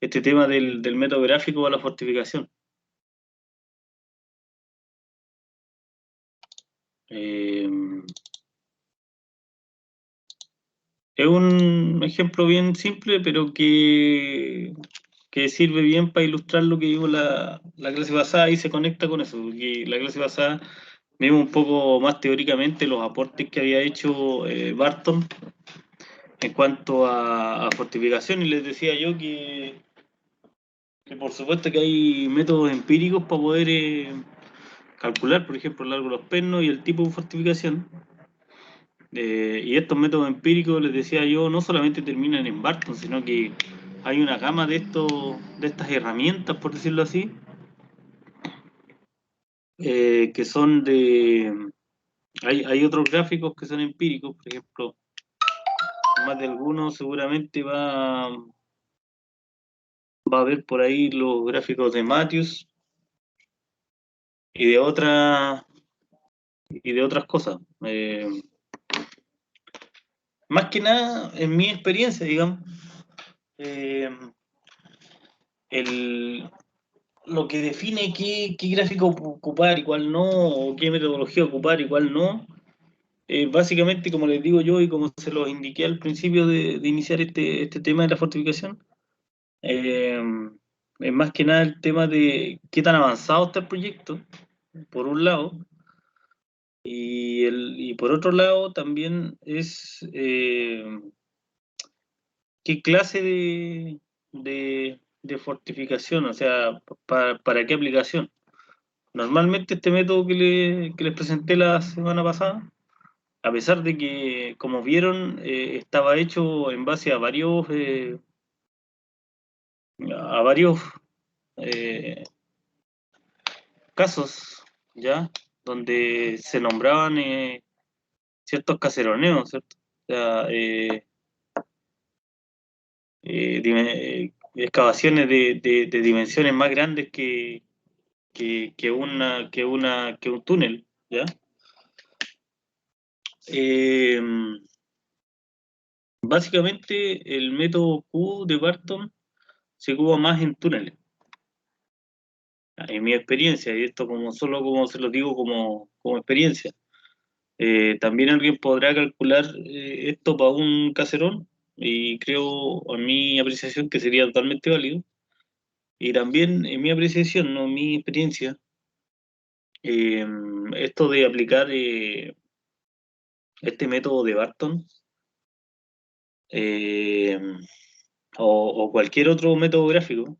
este tema del método gráfico a la fortificación. Es un ejemplo bien simple, pero que sirve bien para ilustrar lo que vimos la clase pasada y se conecta con eso, porque la clase pasada vimos un poco más teóricamente los aportes que había hecho Barton en cuanto a fortificación, y les decía yo que por supuesto que hay métodos empíricos para poder calcular, por ejemplo, el largo de los pernos y el tipo de fortificación. Y estos métodos empíricos, les decía yo, no solamente terminan en Barton, sino que hay una gama de estas herramientas, por decirlo así, que son de... Hay otros gráficos que son empíricos, por ejemplo, más de algunos seguramente va a ver por ahí los gráficos de Matthews y de otras cosas. Más que nada, en mi experiencia, digamos, eh, lo que define qué gráfico ocupar y cuál no, o qué metodología ocupar y cuál no, básicamente, como les digo yo y como se los indiqué al principio de iniciar este tema de la fortificación, eh, es más que nada el tema de qué tan avanzado está el proyecto, por un lado, y por otro lado también es qué clase de fortificación, o sea, para qué aplicación. Normalmente este método que les presenté la semana pasada, a pesar de que, como vieron, estaba hecho en base a varios eh, casos, ¿ya? Donde se nombraban ciertos caseroneos, ¿cierto? O sea, excavaciones de dimensiones más grandes que un túnel, ¿ya? Eh, Básicamente, el método Q de Barton se ocupa más en túneles, en mi experiencia, y esto solo como se lo digo como experiencia. También alguien podrá calcular esto para un caserón, y creo, en mi apreciación, que sería totalmente válido. Y también, en mi apreciación, no mi experiencia, eh, esto de aplicar este método de Barton, eh, o cualquier otro método gráfico,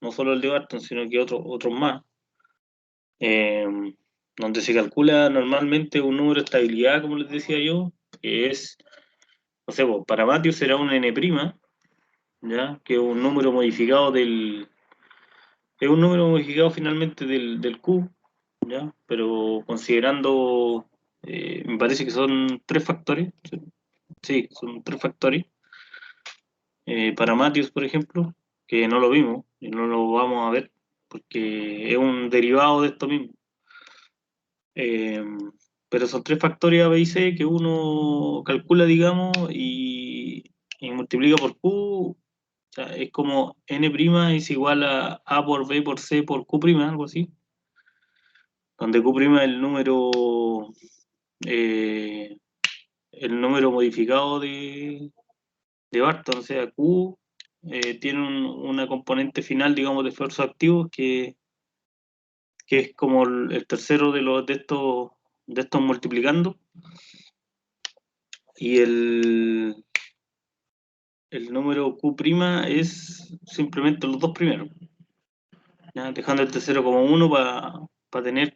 no solo el de Barton, sino que otros más, eh, donde se calcula normalmente un número de estabilidad, como les decía yo, que es, no sé, pues, para Matthews será un n', ¿ya? Que es un número modificado finalmente del Q, ¿ya? Pero considerando, me parece que son tres factores, sí, son tres factores. Para Matthews, por ejemplo, que no lo vimos y no lo vamos a ver, porque es un derivado de esto mismo. Eh, pero son tres factores A, B y C que uno calcula, digamos, y multiplica por Q. O sea, es como N' es igual a A por B por C por Q', algo así. Donde Q' es eh, el número modificado de Barton. O sea, Q tiene una componente final, digamos, de esfuerzos activos que es como el tercero de estos multiplicando. Y el número Q' es simplemente los dos primeros, ¿ya? Dejando el tercero como uno para tener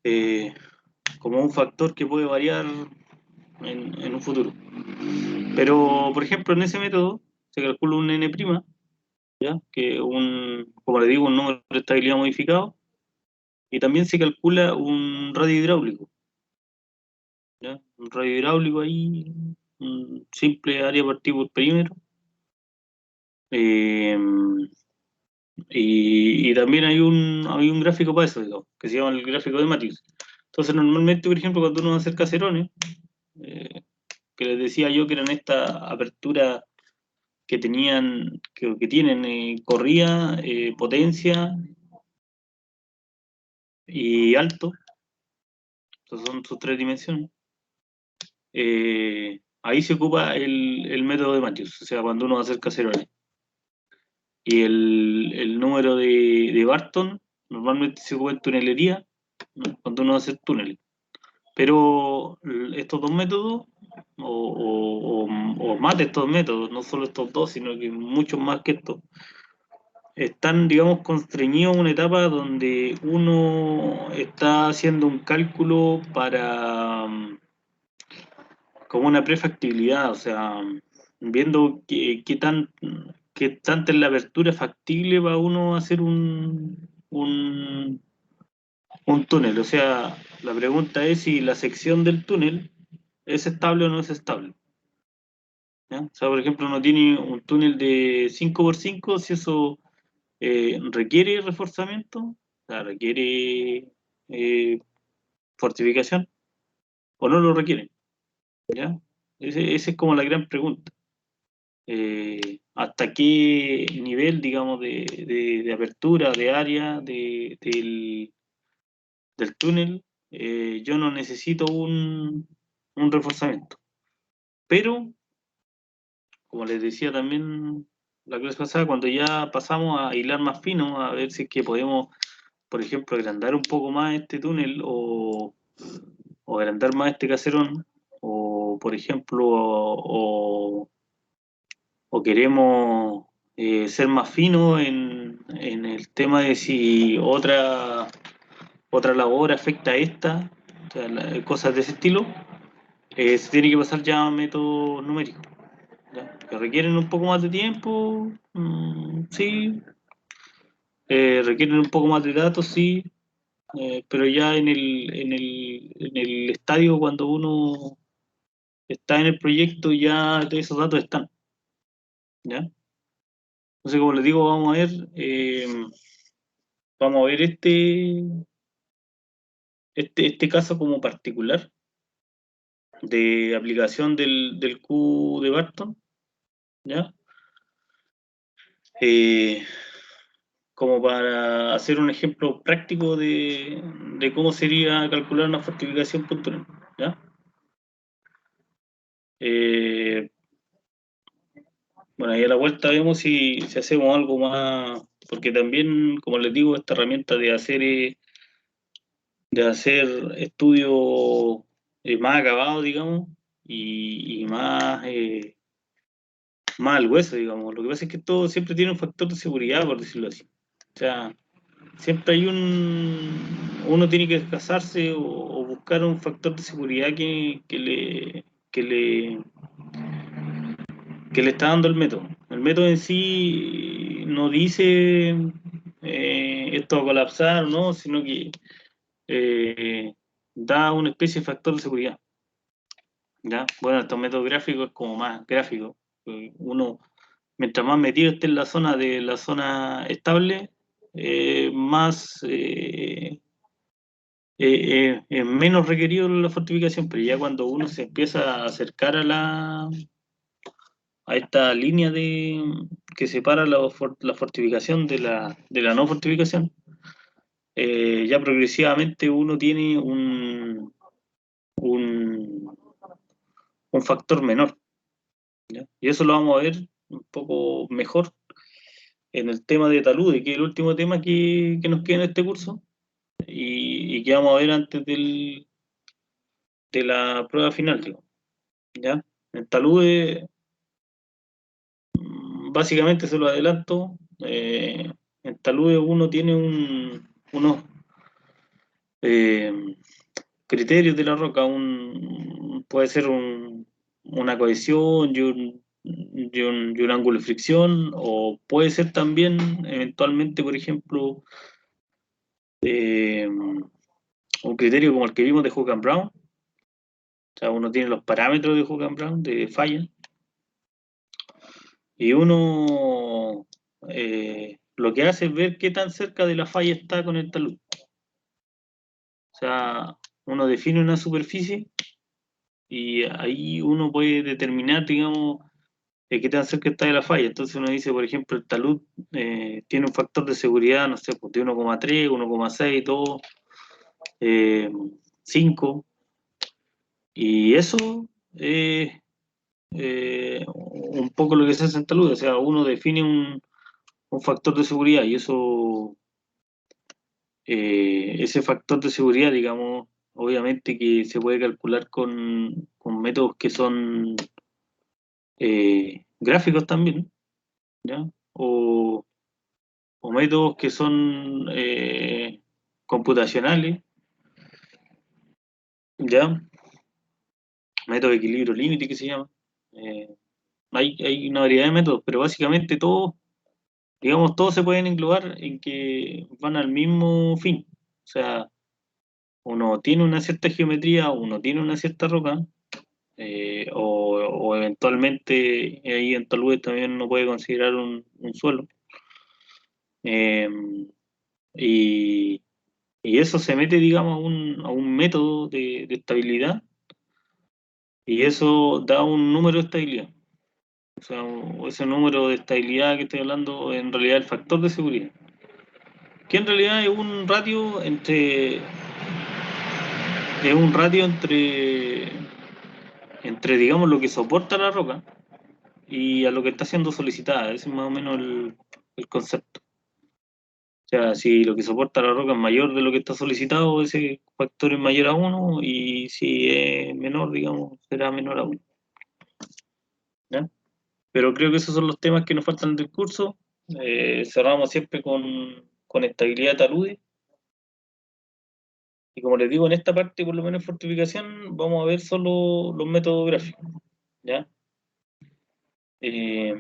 eh, como un factor que puede variar en un futuro. Pero, por ejemplo, en ese método se calcula un n', ¿ya? Que como le digo, un número de estabilidad modificado, y también se calcula un radio hidráulico, ¿ya? Un radio hidráulico ahí, un simple área partido por perímetro. Eh, y también hay un gráfico para eso, digamos, que se llama el gráfico de Matthews. Entonces, normalmente, por ejemplo, cuando uno va a hacer caserones, eh, que les decía yo, que eran esta apertura que tenían, que tienen corrida, potencia y alto. Esas son sus tres dimensiones. Ahí se ocupa el método de Matthews, o sea, cuando uno va a hacer caserones. Y el número de Barton normalmente se ocupa en tunelería, ¿no? Cuando uno va a hacer túneles. Pero estos dos métodos, o más de estos métodos, no solo estos dos, sino que muchos más que estos, están, digamos, constreñidos a una etapa donde uno está haciendo un cálculo para como una prefactibilidad, o sea, viendo qué tanta es la apertura factible para uno hacer un túnel. O sea, la pregunta es si la sección del túnel es estable o no es estable. ¿Ya? O sea, por ejemplo, uno tiene un túnel de 5x5, si eso requiere reforzamiento, o sea, requiere eh, fortificación, o no lo requiere. ¿Ya? Esa es como la gran pregunta. Hasta qué nivel, digamos, de apertura, de área del túnel, yo no necesito un reforzamiento. Pero, como les decía también la clase pasada, cuando ya pasamos a hilar más fino, a ver si es que podemos, por ejemplo, agrandar un poco más este túnel o agrandar más este caserón, o por ejemplo, o queremos ser más finos en el tema de si otra labor afecta a esta, o sea, cosas de ese estilo, se tiene que pasar ya a métodos numéricos, ¿ya? Que requieren un poco más de tiempo, sí, requieren un poco más de datos, sí, pero ya en el estadio, cuando uno está en el proyecto, ya todos esos datos están, ¿ya? Entonces, como les digo, vamos a ver este caso como particular de aplicación del Q de Barton, ¿ya? Eh, Como para hacer un ejemplo práctico de cómo sería calcular una fortificación puntual, ¿ya? Eh, bueno, ahí a la vuelta vemos si hacemos algo más, porque también, como les digo, esta herramienta de hacer estudios más acabados, digamos, y más al hueso, digamos. Lo que pasa es que todo siempre tiene un factor de seguridad, por decirlo así. O sea, siempre hay uno tiene que casarse o buscar un factor de seguridad que le está dando el método. El método en sí no dice esto va a colapsar, ¿no? Sino que da una especie de factor de seguridad. ¿Ya? Bueno, estos métodos gráficos es como más gráfico. Uno, mientras más metido esté en la zona estable, más menos requerido la fortificación, pero ya cuando uno se empieza a acercar a esta línea que separa la fortificación de la no fortificación, ya progresivamente uno tiene un, un factor menor, ¿ya? Y eso lo vamos a ver un poco mejor en el tema de talude, que es el último tema que nos queda en este curso y que vamos a ver antes de la prueba final, digo, ¿ya? En talude, básicamente se lo adelanto, en talude uno tiene unos eh, criterios de la roca, puede ser una cohesión y un ángulo de fricción, o puede ser también eventualmente, por ejemplo, un criterio como el que vimos de Hook and Brown. O sea, uno tiene los parámetros de Hook and Brown de falla y uno lo que hace es ver qué tan cerca de la falla está con el talud. O sea, uno define una superficie y ahí uno puede determinar, digamos, qué tan cerca está de la falla. Entonces uno dice, por ejemplo, el talud tiene un factor de seguridad, no sé, pues de 1,3, 1,6, 2, 5, y eso es un poco lo que se hace en talud, o sea, uno define un factor de seguridad y eso, ese factor de seguridad, digamos, obviamente que se puede calcular con métodos que son gráficos también, ¿ya? O métodos que son computacionales, ¿ya? Método de equilibrio límite que se llama. Eh, hay una variedad de métodos, pero básicamente todos, digamos, todos se pueden englobar en que van al mismo fin. O sea, uno tiene una cierta geometría, uno tiene una cierta roca, o eventualmente ahí en Taludes también uno puede considerar un suelo. Eh, y, y eso se mete, digamos, a un método de estabilidad y eso da un número de estabilidad. O sea, ese número de estabilidad que estoy hablando en realidad es el factor de seguridad, que en realidad es un ratio entre digamos, lo que soporta la roca y a lo que está siendo solicitada. Ese es más o menos el concepto. O sea, si lo que soporta la roca es mayor de lo que está solicitado, ese factor es mayor a uno, y si es menor, digamos, será menor a uno. ¿Ya? Pero creo que esos son los temas que nos faltan del curso. Cerramos siempre con estabilidad de taludes. Y como les digo, en esta parte, por lo menos en fortificación, vamos a ver solo los métodos gráficos. ¿Ya? Eh,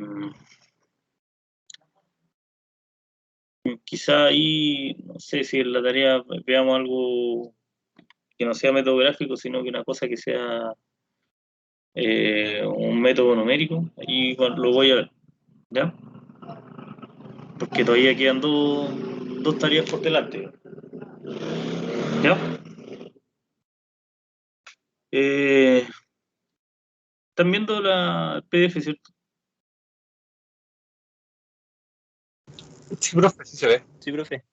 Quizá ahí, no sé si en la tarea veamos algo que no sea método gráfico, sino que una cosa que sea un método numérico. Ahí bueno, lo voy a ver. ¿Ya? Porque todavía quedan dos tareas por delante. ¿Ya? Eh, Están viendo la PDF, ¿cierto? Sí, profe, sí se ve. Sí, profe.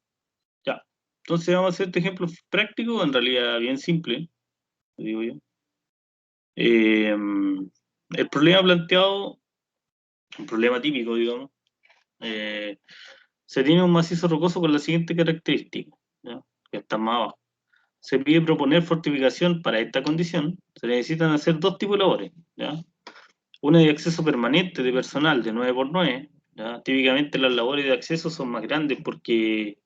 Ya. Entonces vamos a hacer este ejemplo práctico, en realidad bien simple, digo yo. El problema planteado, un problema típico, digamos, eh, se tiene un macizo rocoso con la siguiente característica, ¿ya? Que está más abajo. Se pide proponer fortificación para esta condición. Se necesitan hacer dos tipos de labores, ¿ya? Una de acceso permanente de personal de 9x9, ¿ya? Típicamente las labores de acceso son más grandes porque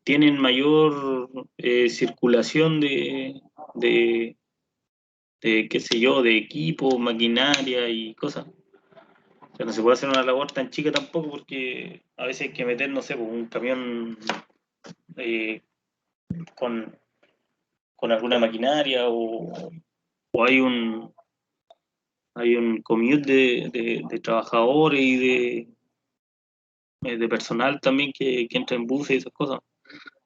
tienen mayor circulación de, qué sé yo, de equipo, maquinaria y cosas. O sea, no se puede hacer una labor tan chica tampoco porque a veces hay que meter, no sé, pues, un camión eh, con, con alguna maquinaria o hay un commute de trabajadores y de personal también que entra en buses y esas cosas.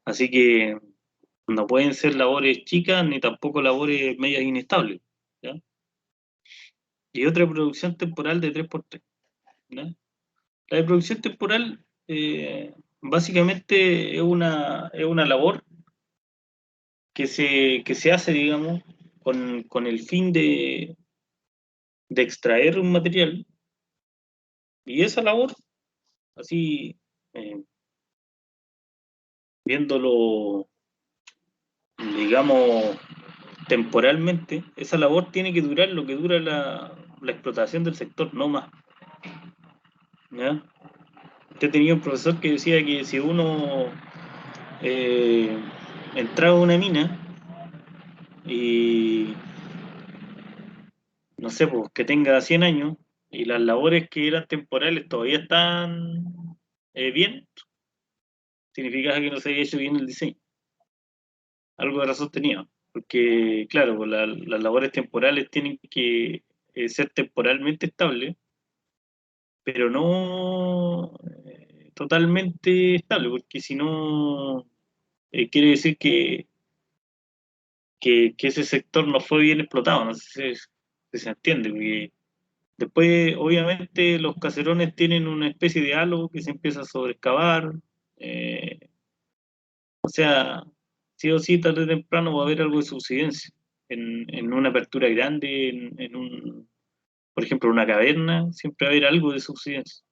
Así que no pueden ser labores chicas ni tampoco labores medias inestables, ¿ya? Y otra producción temporal de 3x3, ¿ya? La de producción temporal básicamente es una labor que se hace, digamos, con el fin de extraer un material, y esa labor, así, eh, viéndolo, digamos, temporalmente, esa labor tiene que durar lo que dura la explotación del sector, no más, ¿ya? Usted tenía un profesor que decía que si uno eh, entraba a una mina y, no sé, pues que tenga 100 años y las labores que eran temporales todavía están bien, significa que no se había hecho bien el diseño. Algo de razón tenía, porque claro, pues, las labores temporales tienen que ser temporalmente estables, pero no totalmente estable, porque si no, quiere decir que ese sector no fue bien explotado, no sé si se entiende, porque después, obviamente, los caserones tienen una especie de halo que se empieza a sobreexcavar. eh, o sea, sí o sí, tarde o temprano va a haber algo de subsidencia. En una apertura grande, por ejemplo, una caverna, siempre va a haber algo de subsidencia.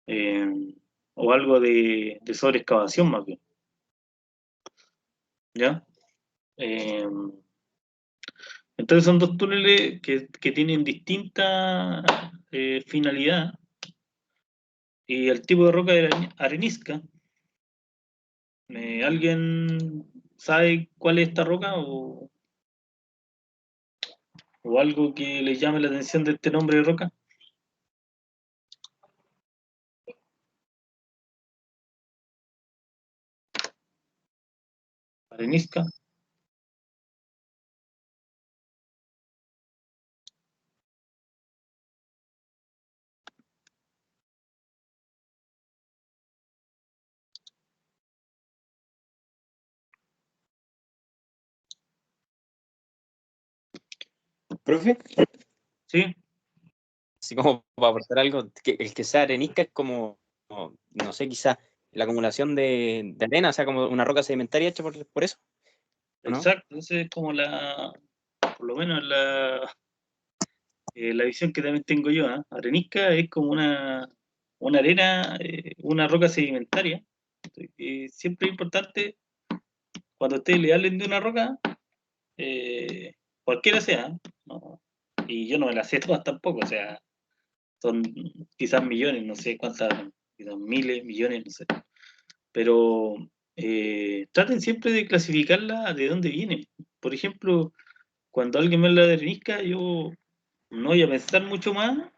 eh, o algo de sobreexcavación más bien, ¿ya? Eh, entonces son dos túneles que tienen distinta finalidad y el tipo de roca de arenisca. ¿Alguien sabe cuál es esta roca o algo que les llame la atención de este nombre de roca? Arenisca. Profe, ¿Sí? así como para aportar algo, que el que sea arenisca es no sé, quizá la acumulación de arena, o sea, como una roca sedimentaria hecha por eso, ¿o no? Exacto. Esa es como por lo menos la visión que también tengo yo, ¿ah? Arenisca es como una arena, una roca sedimentaria. Siempre es importante cuando ustedes le hablen de una roca, eh, cualquiera sea, ¿no? Y yo no me la sé todas tampoco, o sea, son quizás millones, no sé cuántas, quizás miles, millones, no sé. Pero traten siempre de clasificarla de dónde viene. Por ejemplo, cuando alguien me habla de arenisca, yo no voy a pensar mucho más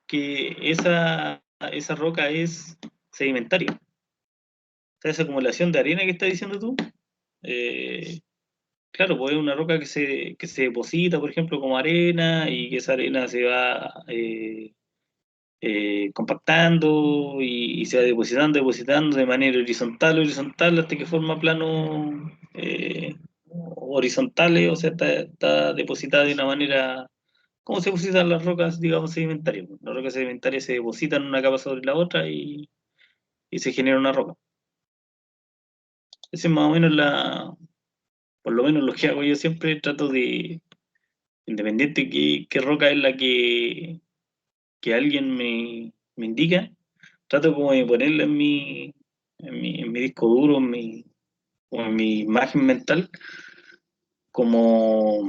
que esa roca es sedimentaria. O sea, esa acumulación de arena que estás diciendo tú, eh, claro, pues es una roca que se deposita, por ejemplo, como arena y que esa arena se va compactando y se va depositando de manera horizontal, hasta que forma planos horizontales, o sea, está depositada de una manera, ¿cómo se depositan las rocas, digamos, sedimentarias? Las rocas sedimentarias se depositan una capa sobre la otra y se genera una roca. Ese es más o menos por lo menos lo que hago yo siempre, trato de, independiente qué roca es la que alguien me indica, trato como de ponerla en mi disco duro, o en mi imagen mental, como,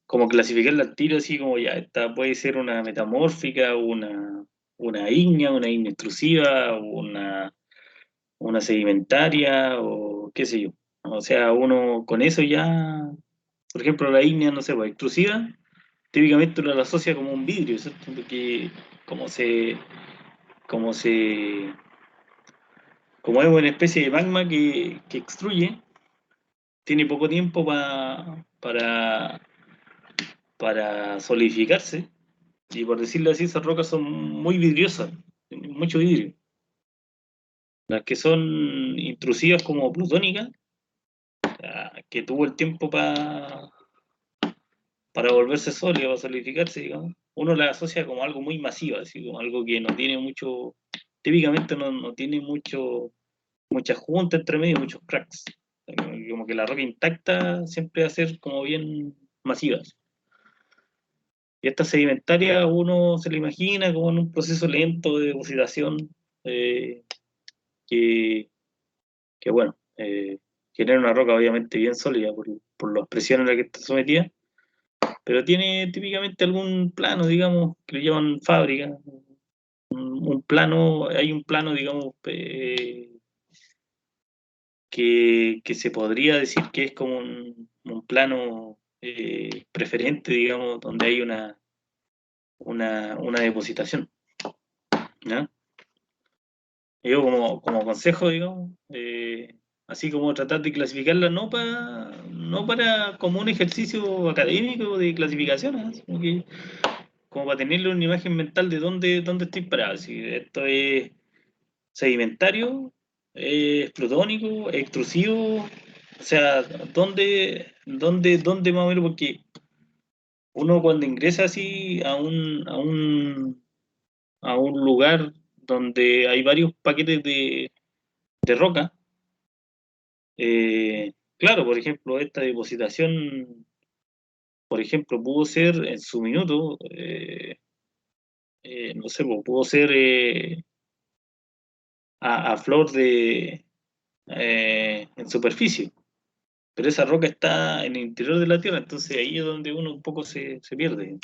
como clasificarla al tiro, así como ya, esta puede ser una metamórfica, una ígnea extrusiva, una sedimentaria, o qué sé yo. O sea, uno con eso ya, por ejemplo, la ígnea, no sé, pues extrusiva, típicamente uno la asocia como un vidrio, ¿cierto? Porque como se, como se como es una especie de magma que extruye, tiene poco tiempo para solidificarse. Y por decirlo así, esas rocas son muy vidriosas, tienen mucho vidrio. Las que son intrusivas como plutónicas, que tuvo el tiempo para volverse sólida, para solidificarse, digamos, uno la asocia como algo muy masivo, así como algo que no tiene mucho, típicamente no tiene mucha junta entre medio, muchos cracks. Como que la roca intacta siempre va a ser como bien masiva. Y esta sedimentaria uno se la imagina como en un proceso lento de depositación eh, que, que, bueno, genera una roca obviamente bien sólida por las presiones a las que está sometida, pero tiene típicamente algún plano, digamos, que le llaman fábrica, un plano, hay un plano, digamos, que se podría decir que es como un plano preferente, digamos, donde hay una depositación, ¿ya? Yo como consejo, digamos, así como tratar de clasificarla no para como un ejercicio académico de clasificación, ¿eh? Sino que como para tenerle una imagen mental de dónde estoy parado. Si esto es sedimentario, es plutónico, es extrusivo, O sea, ¿dónde más o menos? Porque uno cuando ingresa así a un lugar donde hay varios paquetes de roca, claro, por ejemplo, esta depositación, por ejemplo, pudo ser en su minuto, no sé, pues, pudo ser a flor en superficie, pero esa roca está en el interior de la Tierra, entonces ahí es donde uno un poco se pierde. O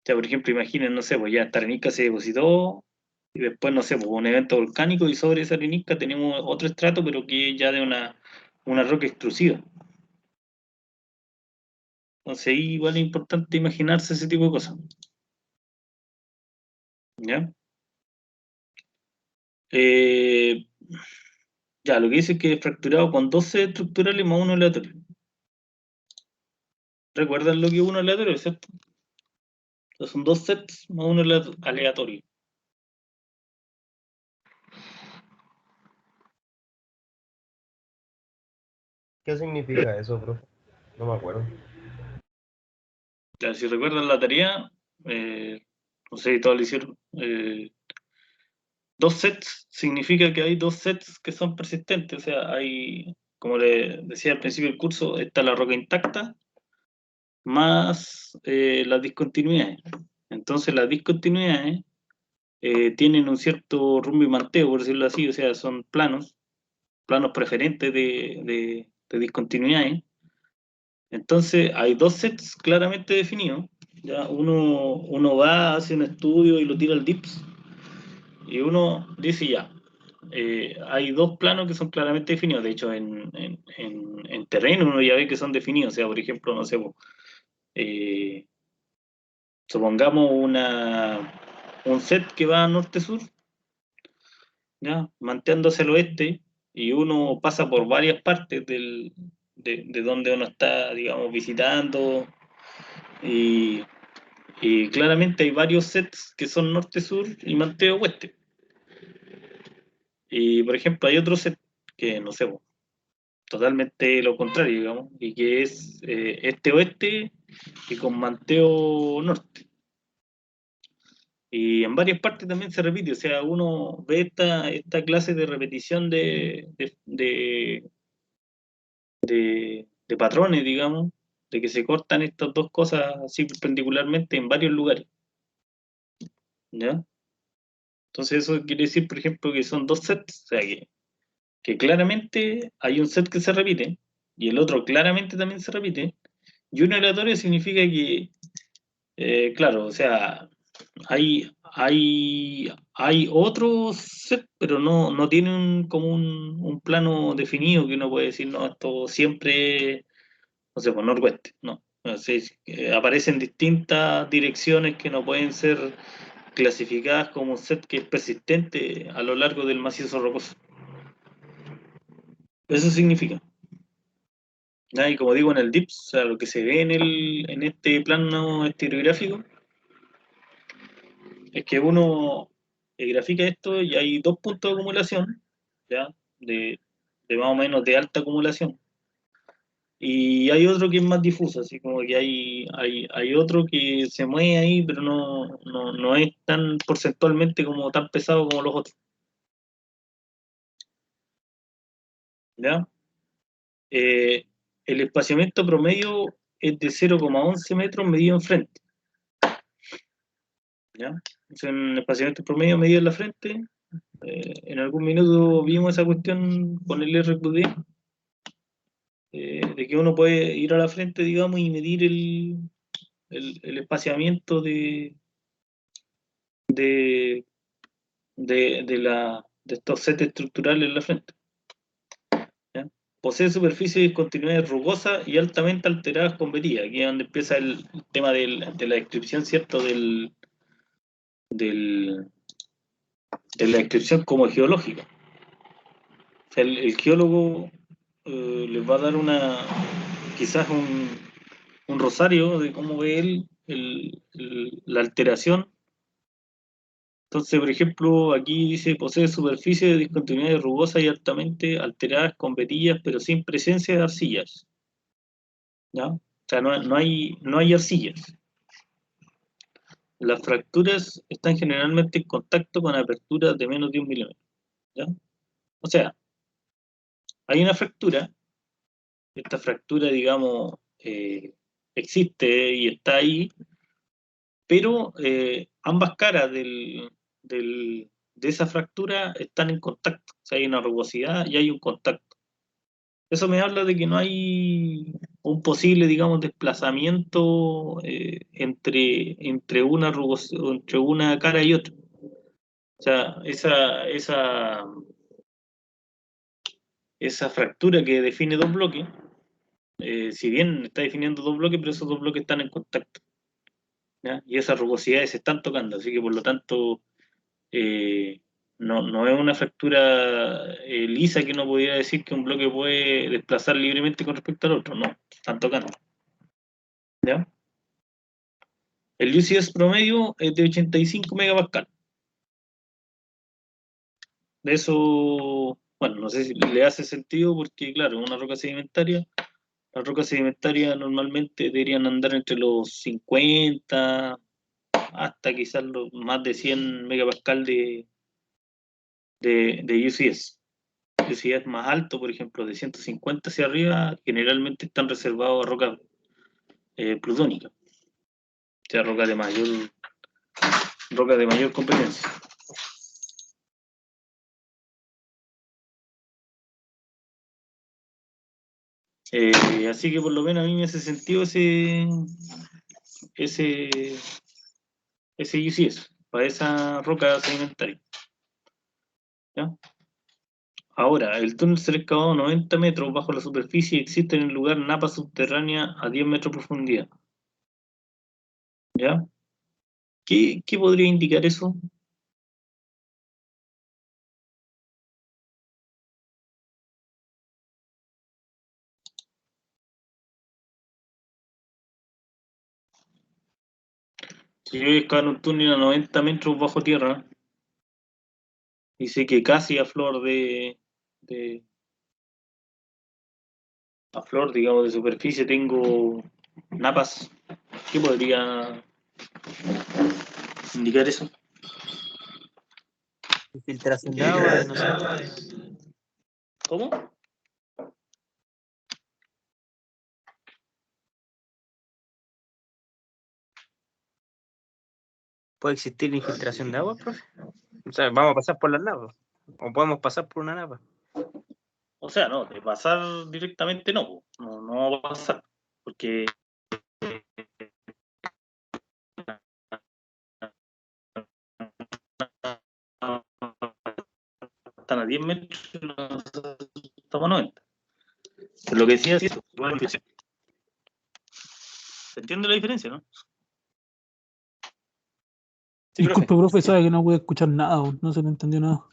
sea, por ejemplo, imaginen, no sé, pues ya esta arenisca se depositó y después, no sé, pues un evento volcánico y sobre esa arenisca tenemos otro estrato, pero que es ya de una roca extrusiva. Entonces ahí igual es importante imaginarse ese tipo de cosas. ¿Ya? Eh, ya, lo que dice es que es fracturado con 12 estructurales más uno aleatorio. ¿Recuerdan lo que es uno aleatorio, cierto? Entonces son dos sets más uno aleatorio. ¿Qué significa eso, profe? No me acuerdo. Ya, si recuerdan la tarea, no sé si todos lo hicieron. Dos sets significa que hay dos sets que son persistentes. O sea, hay, como le decía al principio del curso, está la roca intacta más las discontinuidades. Entonces las discontinuidades tienen un cierto rumbo y manteo, por decirlo así, o sea, son planos preferentes de discontinuidades. Entonces hay dos sets claramente definidos. Ya uno va, hace un estudio y lo tira al DIPS, y uno dice ya, hay dos planos que son claramente definidos. De hecho, en terreno uno ya ve que son definidos. O sea, por ejemplo, no sé, eh, supongamos un set que va norte-sur, ¿ya? Manteando hacia el oeste, y uno pasa por varias partes de donde uno está, digamos, visitando, y, y claramente hay varios sets que son norte-sur y manteo-oeste. Y, por ejemplo, hay otro set que, no sé, totalmente lo contrario, digamos, y que es este-oeste y con manteo norte. Y en varias partes también se repite, o sea, uno ve esta clase de repetición de patrones, digamos, de que se cortan estas dos cosas así perpendicularmente en varios lugares, ¿ya? Entonces eso quiere decir, por ejemplo, que son dos sets, o sea, que claramente hay un set que se repite y el otro claramente también se repite, y un aleatorio significa que, claro, o sea, hay otros set, pero no tienen como un plano definido que uno puede decir, no, esto siempre, no sé, por noroeste, no. No sé, aparecen distintas direcciones que no pueden ser clasificadas como un set que es persistente a lo largo del macizo rocoso. Eso significa. ¿Ya? Y como digo en el DIPS, o sea, lo que se ve en este plano estereográfico es que uno grafica esto y hay dos puntos de acumulación, ¿ya? De más o menos de alta acumulación. Y hay otro que es más difuso, así como que hay otro que se mueve ahí, pero no es tan porcentualmente como tan pesado como los otros. ¿Ya? Eh, el espaciamiento promedio es de 0,11 metros medido en frente. ¿Ya? Es un espaciamiento promedio medido en la frente. En algún minuto vimos esa cuestión con el RQD, de que uno puede ir a la frente, digamos, y medir el espaciamiento de, de estos sets estructurales en la frente. ¿Ya? Posee superficies de discontinuidades rugosas y altamente alteradas con vería. Aquí es donde empieza el tema de la descripción, ¿cierto? Del, de la descripción como geológica. O sea, el geólogo les va a dar quizás un rosario de cómo ve él la alteración Entonces, por ejemplo, aquí dice, posee superficies de discontinuidades rugosas y altamente alteradas con vetillas, pero sin presencia de arcillas. ¿Ya? O sea, no hay arcillas. Las fracturas están generalmente en contacto con aperturas de menos de 1 milímetro. ¿Ya? O sea, hay una fractura, esta fractura, digamos, existe y está ahí, pero ambas caras de esa fractura están en contacto. O sea, hay una rugosidad y hay un contacto. Eso me habla de que no hay un posible, digamos, desplazamiento entre una cara y otra. O sea, esa fractura que define dos bloques, si bien está definiendo dos bloques, pero esos dos bloques están en contacto, ¿ya? Y esas rugosidades se están tocando, así que por lo tanto eh, no es una fractura lisa que no pudiera decir que un bloque puede desplazar libremente con respecto al otro, no, están tocando, ¿ya? El UCS promedio es de 85 megapascal. De eso, bueno, no sé si le hace sentido porque, claro, una roca sedimentaria, las rocas sedimentarias normalmente deberían andar entre los 50 hasta quizás los más de 100 megapascal de UCS. UCS más alto, por ejemplo, de 150 hacia arriba, generalmente están reservados a rocas plutónicas, o sea, rocas de mayor competencia. Así que por lo menos a mí me hace sentido ese, ese UCS, para esa roca sedimentaria. ¿Ya? Ahora, el túnel será excavado 90 metros bajo la superficie y existe en el lugar napa subterránea a 10 metros de profundidad. ¿Ya? ¿Qué podría indicar eso? Si yo voy a excavar un túnel a 90 metros bajo tierra, y sé que casi de- a flor, digamos, de superficie tengo napas, ¿qué podría indicar eso? Infiltración de agua, no sé. ¿Cómo? ¿Puede existir infiltración de agua, profe? O sea, vamos a pasar por las napas. O podemos pasar por una napa. O sea, no, de pasar directamente no, no va a pasar, porque están a 10 metros y nosotros estamos a 90. Pero lo que decía es eso, igual hay inflexión. ¿Se entiende la diferencia, no? Sí, Disculpe, profe. profe, sabe que no pude escuchar nada, no se le entendió nada.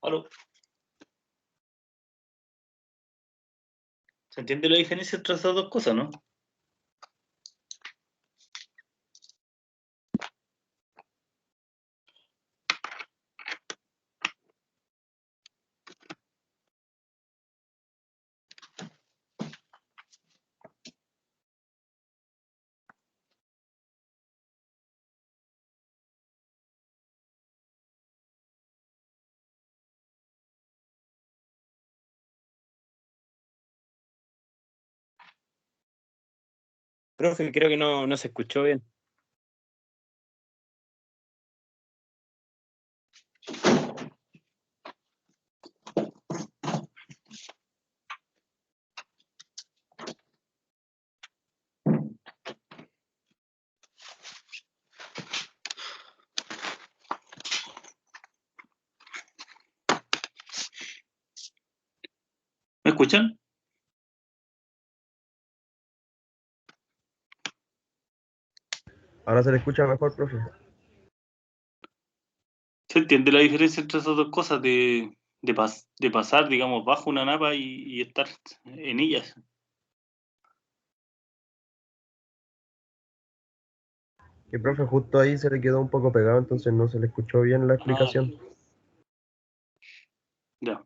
¿Aló? ¿Se entiende la diferencia entre esas dos cosas, no? Profe, creo que no se escuchó bien. ¿Me escuchan? Ahora se le escucha mejor, profe. ¿Se entiende la diferencia entre esas dos cosas de pasar, digamos, bajo una napa y estar en ellas? Y profe, justo ahí se le quedó un poco pegado, entonces no se le escuchó bien la explicación. Ya.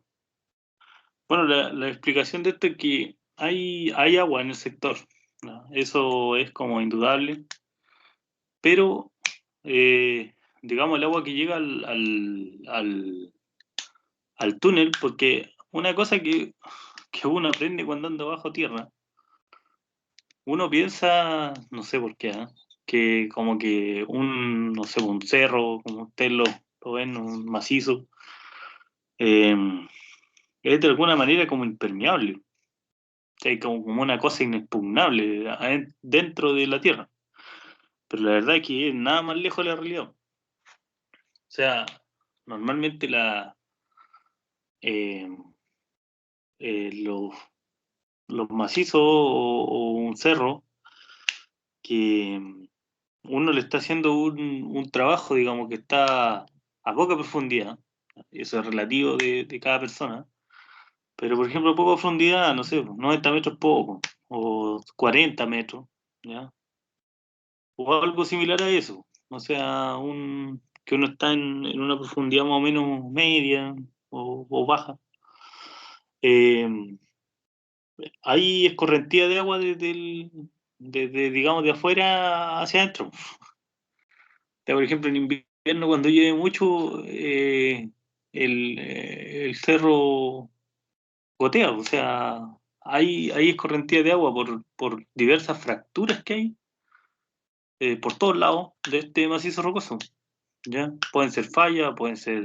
Bueno, la explicación de esto es que hay agua en el sector, ¿no? Eso es como indudable, pero digamos el agua que llega al túnel, porque una cosa que uno aprende cuando anda bajo tierra, uno piensa, no sé por qué, ¿eh? Que como que no sé, un cerro, como ustedes lo ven, un macizo, eh, es de alguna manera como impermeable, o sea, como una cosa inexpugnable dentro de la tierra. Pero la verdad es que es nada más lejos de la realidad. O sea, normalmente eh, los macizos o un cerro que uno le está haciendo un trabajo, digamos, que está a poca profundidad. Eso es relativo de cada persona. Pero, por ejemplo, a poca profundidad, no sé, 90 metros poco, o 40 metros, ¿ya? O algo similar a eso. O sea, que uno está en una profundidad más o menos media o baja. Eh, Hay escorrentía de agua desde, digamos, de afuera hacia adentro. Ya, por ejemplo, en invierno, cuando llueve mucho, el cerro gotea, o sea, hay escorrentía de agua por diversas fracturas que hay por todos lados de este macizo rocoso. ¿Ya? Pueden ser fallas, pueden ser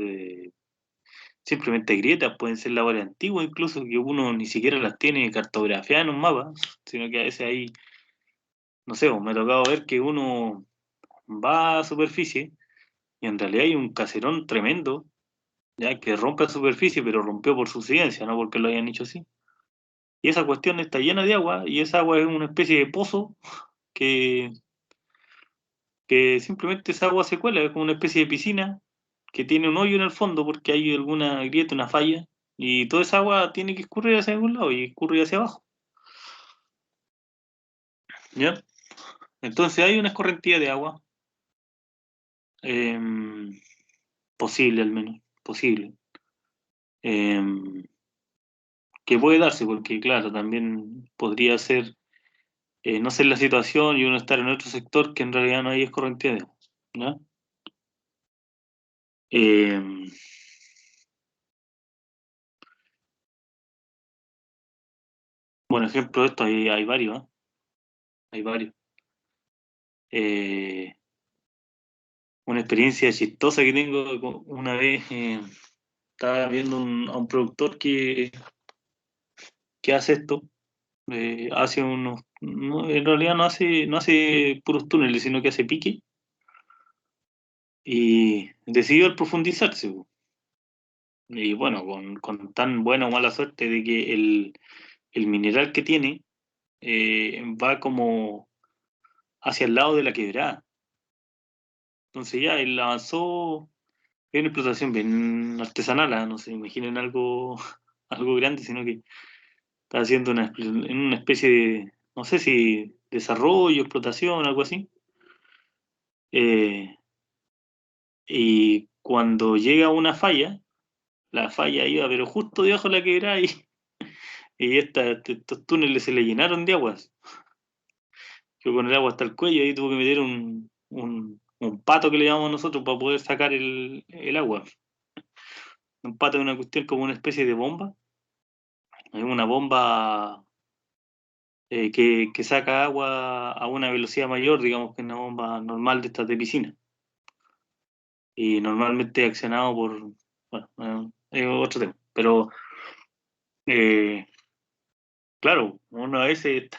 simplemente grietas, pueden ser labores antiguas, incluso que uno ni siquiera las tiene cartografiadas en un mapa, sino que a veces hay, no sé, me ha tocado ver que uno va a superficie y en realidad hay un caserón tremendo, ya que rompe la superficie, pero rompió por subsidencia, no porque lo hayan hecho así. Y esa cuestión está llena de agua, y esa agua es una especie de pozo que, que simplemente esa agua se cuela, es como una especie de piscina que tiene un hoyo en el fondo porque hay alguna grieta, una falla, y toda esa agua tiene que escurrir hacia algún lado y escurrir hacia abajo, ¿ya? Entonces hay una escorrentía de agua, eh, posible al menos, posible, eh, que puede darse, porque claro, también podría ser no ser la situación y uno estar en otro sector que en realidad no hay escorrentía de agua, ¿ya? Eh, bueno, ejemplo de esto hay varios, ¿eh? Hay varios. Eh, una experiencia chistosa que tengo una vez, estaba viendo a un productor que hace esto, hace unos, en realidad no hace puros túneles, sino que hace pique, y decidió al profundizarse, po. Y bueno, con tan buena o mala suerte de que el mineral que tiene va como hacia el lado de la quebrada. Entonces ya él avanzó, es una explotación bien artesanal, no se imaginen algo, algo grande, sino que está haciendo en una especie de, no sé si desarrollo, explotación, algo así. Eh, y cuando llega una falla, la falla iba, pero justo debajo de la quebrada y estos túneles se le llenaron de aguas. Que con el agua hasta el cuello, ahí tuvo que meter un pato que le llamamos nosotros para poder sacar el agua. Un pato es una cuestión como una especie de bomba. Es una bomba que saca agua a una velocidad mayor, digamos que una bomba normal de estas de piscina. Y normalmente accionado bueno, es otro tema. Pero, eh, claro, uno a veces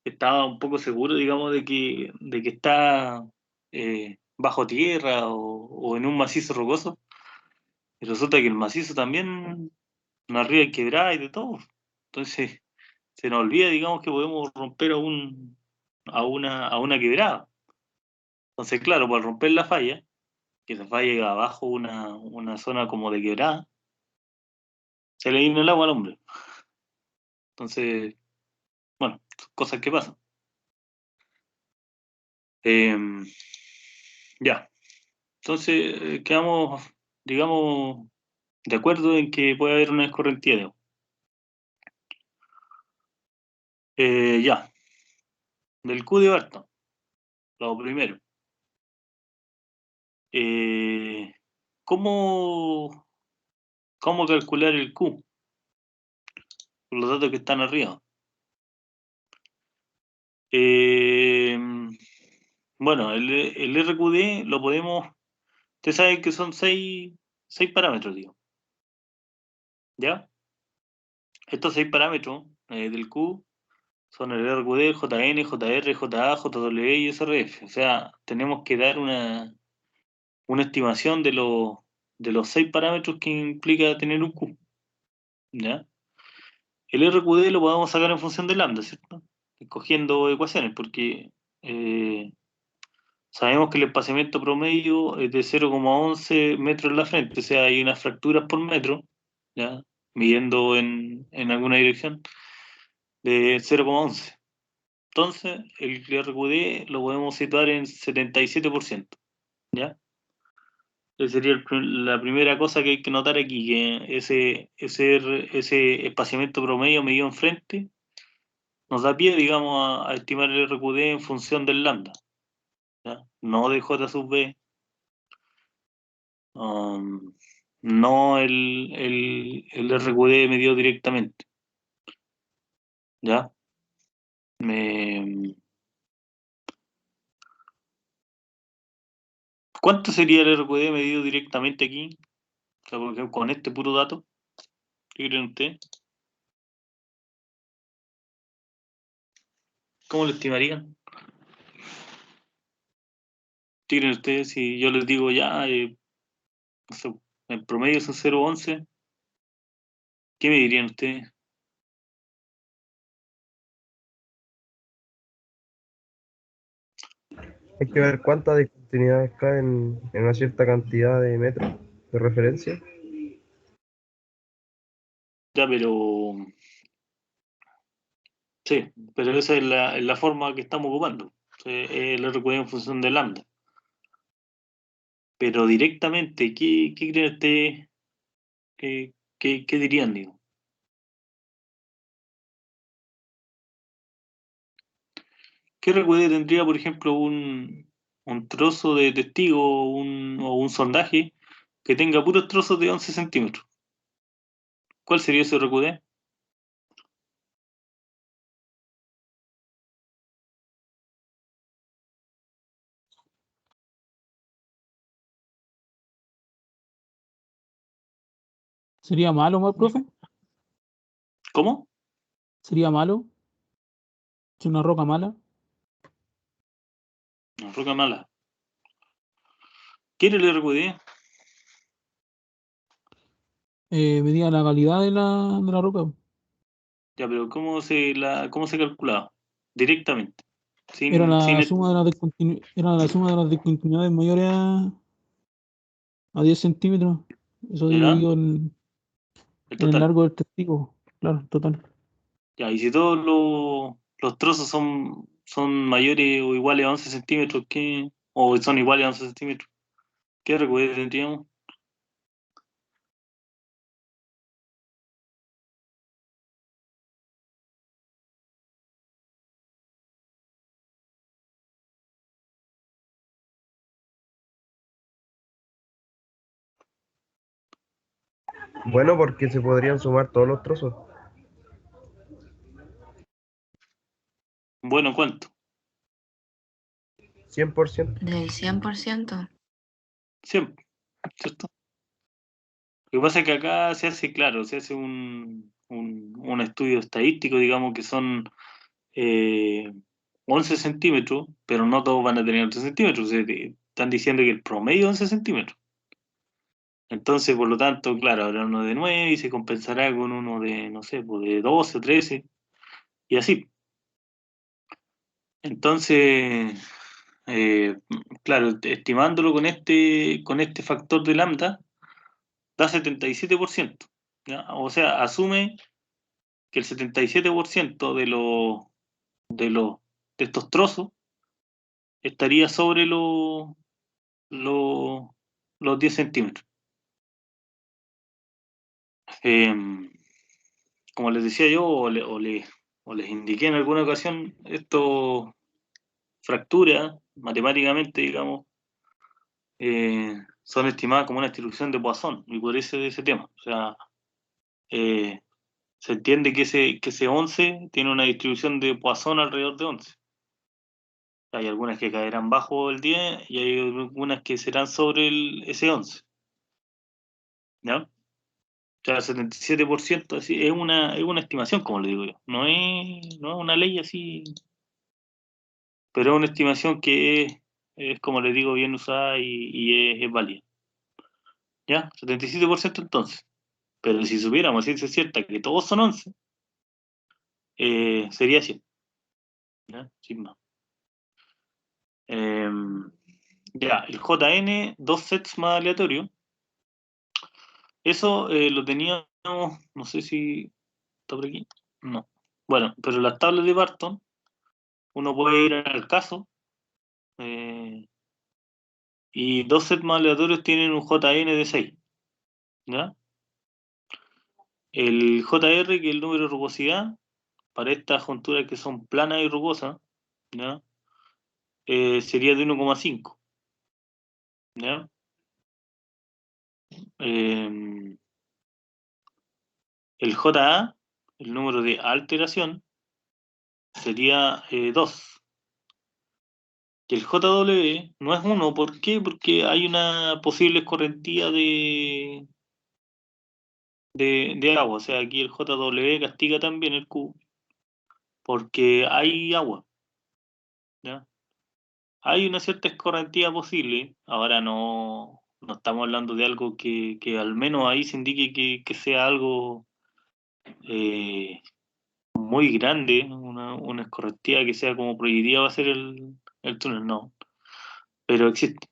estaba un poco seguro, digamos, de que está bajo tierra o en un macizo rocoso. Y resulta que el macizo también, arriba hay quebrada y de todo. Entonces, se nos olvida, digamos, que podemos romper a una quebrada. Entonces, claro, para romper la falla, que se falla abajo una zona como de quebrada, se le vino el agua al hombre. Entonces, bueno, cosas que pasan. Ya, entonces quedamos, digamos, de acuerdo en que puede haber una escorrentía de agua. Ya, del Q de Barton, lo primero. ¿Cómo, cómo calcular el Q? Por los datos que están arriba. Bueno, el RQD lo podemos, ustedes saben que son seis parámetros, digo. ¿Ya? Estos 6 parámetros del Q son el RQD, JN, JR, JA, JW y SRF. O sea, tenemos que dar una estimación de los 6 parámetros que implica tener un Q. ¿Ya? El RQD lo podemos sacar en función de lambda, ¿cierto? Escogiendo ecuaciones, porque sabemos que el espaciamiento promedio es de 0,11 metros en la frente, o sea, hay unas fracturas por metro, ¿ya? Midiendo en alguna dirección, de 0,11. Entonces, el RQD lo podemos situar en 77%, ¿ya? Esa sería la primera cosa que hay que notar aquí, que ese espaciamiento promedio medido en frente nos da pie, digamos, a estimar el RQD en función del lambda, ¿ya? No de J sub B, no el RQD medido directamente, ¿ya? ¿Cuánto sería el RQD medido directamente aquí? O sea, por ejemplo, con este puro dato, ¿qué creen ustedes? ¿Cómo lo estimarían? ¿Qué creen ustedes si yo les digo ya, no sé, en promedio son 0,11? ¿Qué me dirían ustedes? Hay que ver cuántas discontinuidades caen en una cierta cantidad de metros de referencia. Ya, pero sí, pero esa es la forma que estamos ocupando. El RQD en función de lambda. Pero directamente, ¿qué creen ustedes? ¿Qué dirían, digo? ¿Qué RQD tendría, por ejemplo, un trozo de testigo o un sondaje que tenga puros trozos de 11 centímetros? ¿Cuál sería ese RQD? ¿Sería malo, profe? ¿Cómo? ¿Sería malo? ¿Es una roca mala? No, roca mala. ¿Qué era el RQD? Medía la calidad de la roca. Ya, pero cómo se calculaba? Directamente. Era Sin la suma de las era la suma de las discontinuidades mayores a 10 centímetros. Eso ¿Ya? dividido El en el total. largo del testigo. Claro, total. Ya, y si todos los trozos son mayores o iguales a 11 centímetros, o son iguales a 11 centímetros, ¿qué RQD tendríamos? Bueno, porque se podrían sumar todos los trozos. Bueno, ¿cuánto? 100%. Del 100%. 100, ¿cierto? Lo que pasa es que acá se hace, claro, se hace un estudio estadístico, digamos, que son 11 centímetros, pero no todos van a tener 11 centímetros. O sea, están diciendo que el promedio es 11 centímetros. Entonces, por lo tanto, claro, habrá uno de 9 y se compensará con uno de, no sé, pues de 12 o 13, y así. Entonces, claro, estimándolo con este factor de lambda, da 77%. ¿Ya? O sea, asume que el 77% de estos trozos estaría sobre lo- los 10 centímetros. Como les decía yo, o les indiqué en alguna ocasión, esto fracturas, matemáticamente, digamos, son estimadas como una distribución de Poisson, y por ese tema. O sea, eh, se entiende que ese 11 tiene una distribución de Poisson alrededor de 11. Hay algunas que caerán bajo el 10 y hay algunas que serán sobre ese 11. ¿Ya? O sea, el 77% así, es una estimación, como le digo yo. No es una ley así, pero es una estimación que es, como le digo, bien usada y es válida. ¿Ya? 77% entonces. Pero si supiéramos ciencia cierta que todos son 11, sería 100. ¿Ya? Sin más. Ya, el JN, dos sets más aleatorios. Eso lo teníamos, no sé si está por aquí. No. Bueno, pero las tablas de Barton, uno puede ir al caso, y dos sets más aleatorios tienen un JN de 6. ¿Ya? El JR, que es el número de rugosidad, para estas junturas que son planas y rugosas, ¿ya? Sería de 1,5. ¿Ya? El JA, el número de alteración, sería 2. Y el JW no es 1, ¿por qué? Porque hay una posible escorrentía de agua. O sea, aquí el JW castiga también el Q, porque hay agua. ¿Ya? Hay una cierta escorrentía posible. Ahora no estamos hablando de algo que al menos ahí se indique que sea algo eh, muy grande, una escorrentía que sea como prohibitiva va a ser el túnel, no. Pero existe.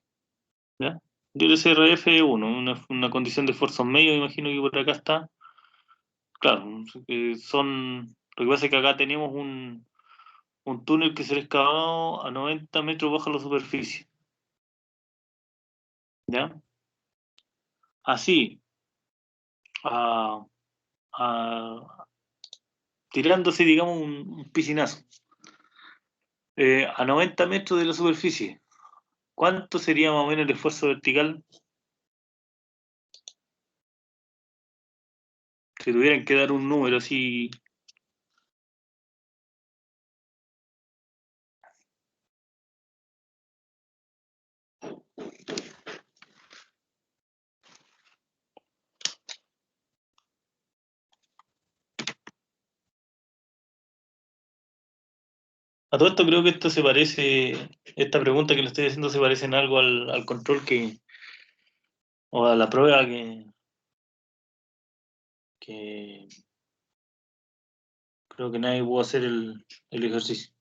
¿Ya? Yo el SRF1, una condición de esfuerzos medios, imagino que por acá está. Claro, lo que pasa es que acá tenemos un túnel que será excavado a 90 metros bajo la superficie. ¿Ya? Así, a, a- tirándose, digamos, un piscinazo. A 90 metros de la superficie, ¿cuánto sería más o menos el esfuerzo vertical? Si tuvieran que dar un número así. A todo esto creo que esta pregunta que le estoy haciendo se parece en algo al control o a la prueba que creo que nadie pudo hacer el ejercicio.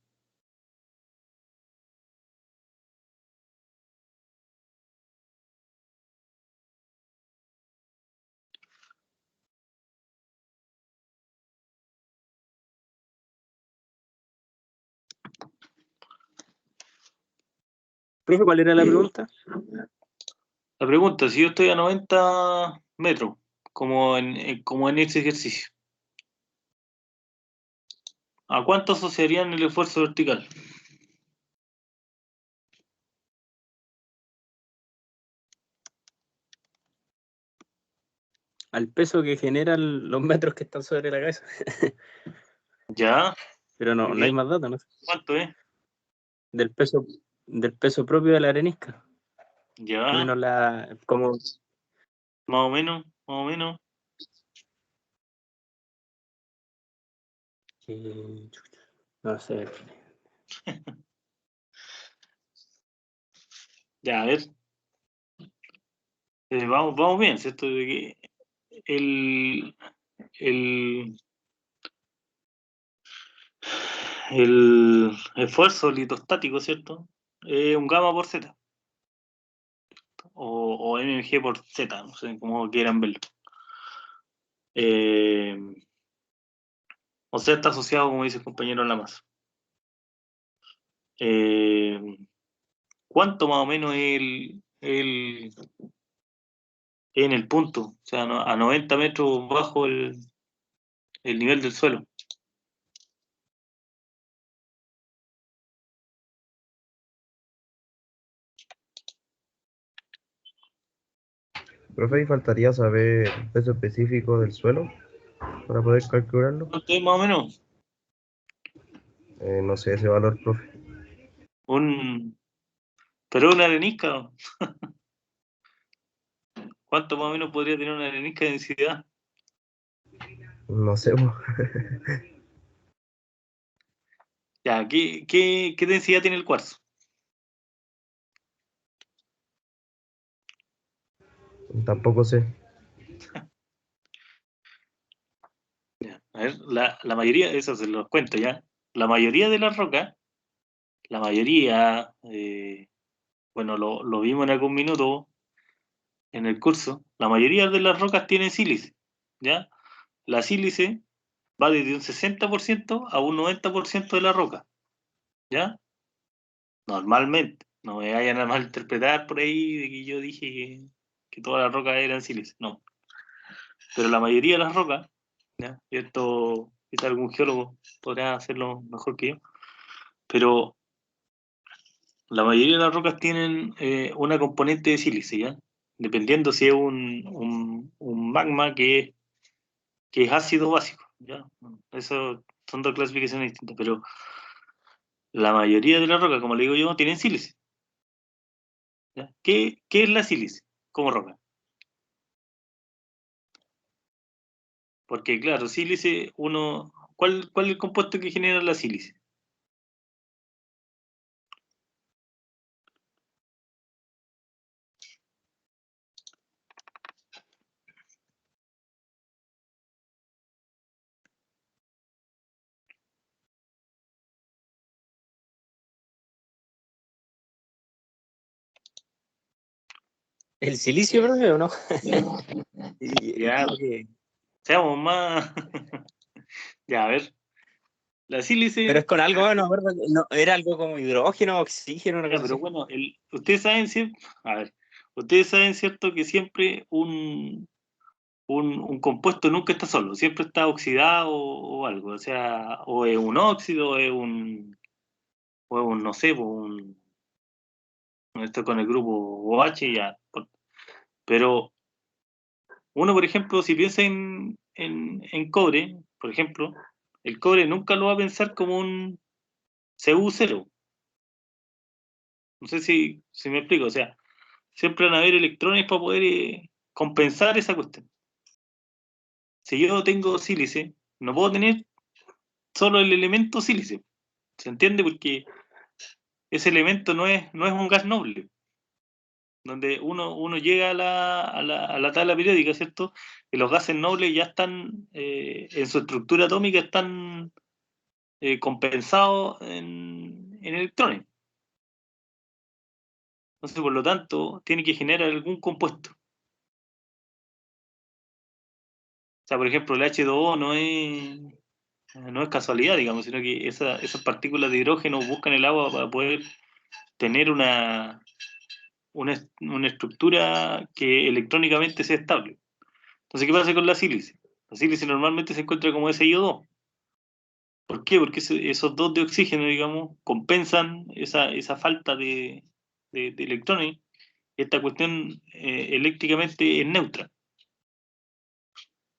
Profe, ¿cuál era la pregunta? La pregunta, si yo estoy a 90 metros, como en ese ejercicio, ¿a cuánto asociarían el esfuerzo vertical? Al peso que generan los metros que están sobre la cabeza. Ya, Pero no hay ok. más datos, ¿no? ¿Cuánto es? Del peso propio de la arenisca. Ya, Menos como más o menos, más o menos. no sé. Ya, a ver. Vamos bien, ¿cierto? De que el, el esfuerzo litostático, ¿cierto? un gamma por Z. O MMG por Z, no sé cómo quieran verlo. O sea, está asociado, como dice el compañero, a la masa. ¿Cuánto más o menos es en el punto? O sea, a 90 metros bajo el nivel del suelo. Profe, ¿y faltaría saber el peso específico del suelo para poder calcularlo? ¿Cuánto es más o menos? No sé ese valor, profe. Pero una arenisca. ¿Cuánto más o menos podría tener una arenisca de densidad? No sé, po. Ya, ¿qué densidad tiene el cuarzo? Tampoco sé. Ya, a ver, la mayoría, eso se los cuento ya. La mayoría de las rocas, la mayoría, bueno, lo vimos en algún minuto en el curso, la mayoría de las rocas tienen sílice, ¿ya? La sílice va desde un 60% a un 90% de la roca, ¿ya? Normalmente, no me vayan a malinterpretar por ahí de que yo dije que todas las rocas eran sílice, no. Pero la mayoría de las rocas, ¿ya? Y esto quizá algún geólogo podrá hacerlo mejor que yo, pero la mayoría de las rocas tienen una componente de sílice, ¿ya? Dependiendo si es un magma que es ácido o básico, ¿ya? Eso son dos clasificaciones distintas, pero la mayoría de las rocas, como le digo yo, tienen sílice, ¿ya? ¿Qué es la sílice como roca? Porque claro, sílice, ¿cuál es el compuesto que genera la sílice? ¿El silicio, profe, o no? Ya, Como que- seamos más. Ya, a ver, la Pero sílice, es con algo, no, me acuerdo, no, era algo como hidrógeno, oxígeno, una ya, cosa pero así. bueno, ustedes saben, a ver, ustedes saben, ¿cierto? Que siempre un compuesto nunca está solo, siempre está oxidado o algo, o sea, o es un óxido, o es un no sé, esto con el grupo OH, ya. Pero uno, por ejemplo, si piensa en cobre, por ejemplo, el cobre nunca lo va a pensar como un Cu0. No sé si me explico, o sea, siempre van a haber electrones para poder compensar esa cuestión. Si yo tengo sílice, no puedo tener solo el elemento sílice. ¿Se entiende? Porque ese elemento no es un gas noble, donde uno llega a la tabla periódica, ¿cierto? Y los gases nobles ya están, en su estructura atómica, están compensados en electrones. Entonces, por lo tanto, tiene que generar algún compuesto. O sea, por ejemplo, el H2O no es casualidad, digamos, sino que esas partículas de hidrógeno buscan el agua para poder tener una estructura que electrónicamente sea estable. Entonces, ¿qué pasa con la sílice? La sílice normalmente se encuentra como SiO2. ¿Por qué? Porque esos dos de oxígeno, digamos, compensan esa falta de electrones. Y esta cuestión eléctricamente es neutra.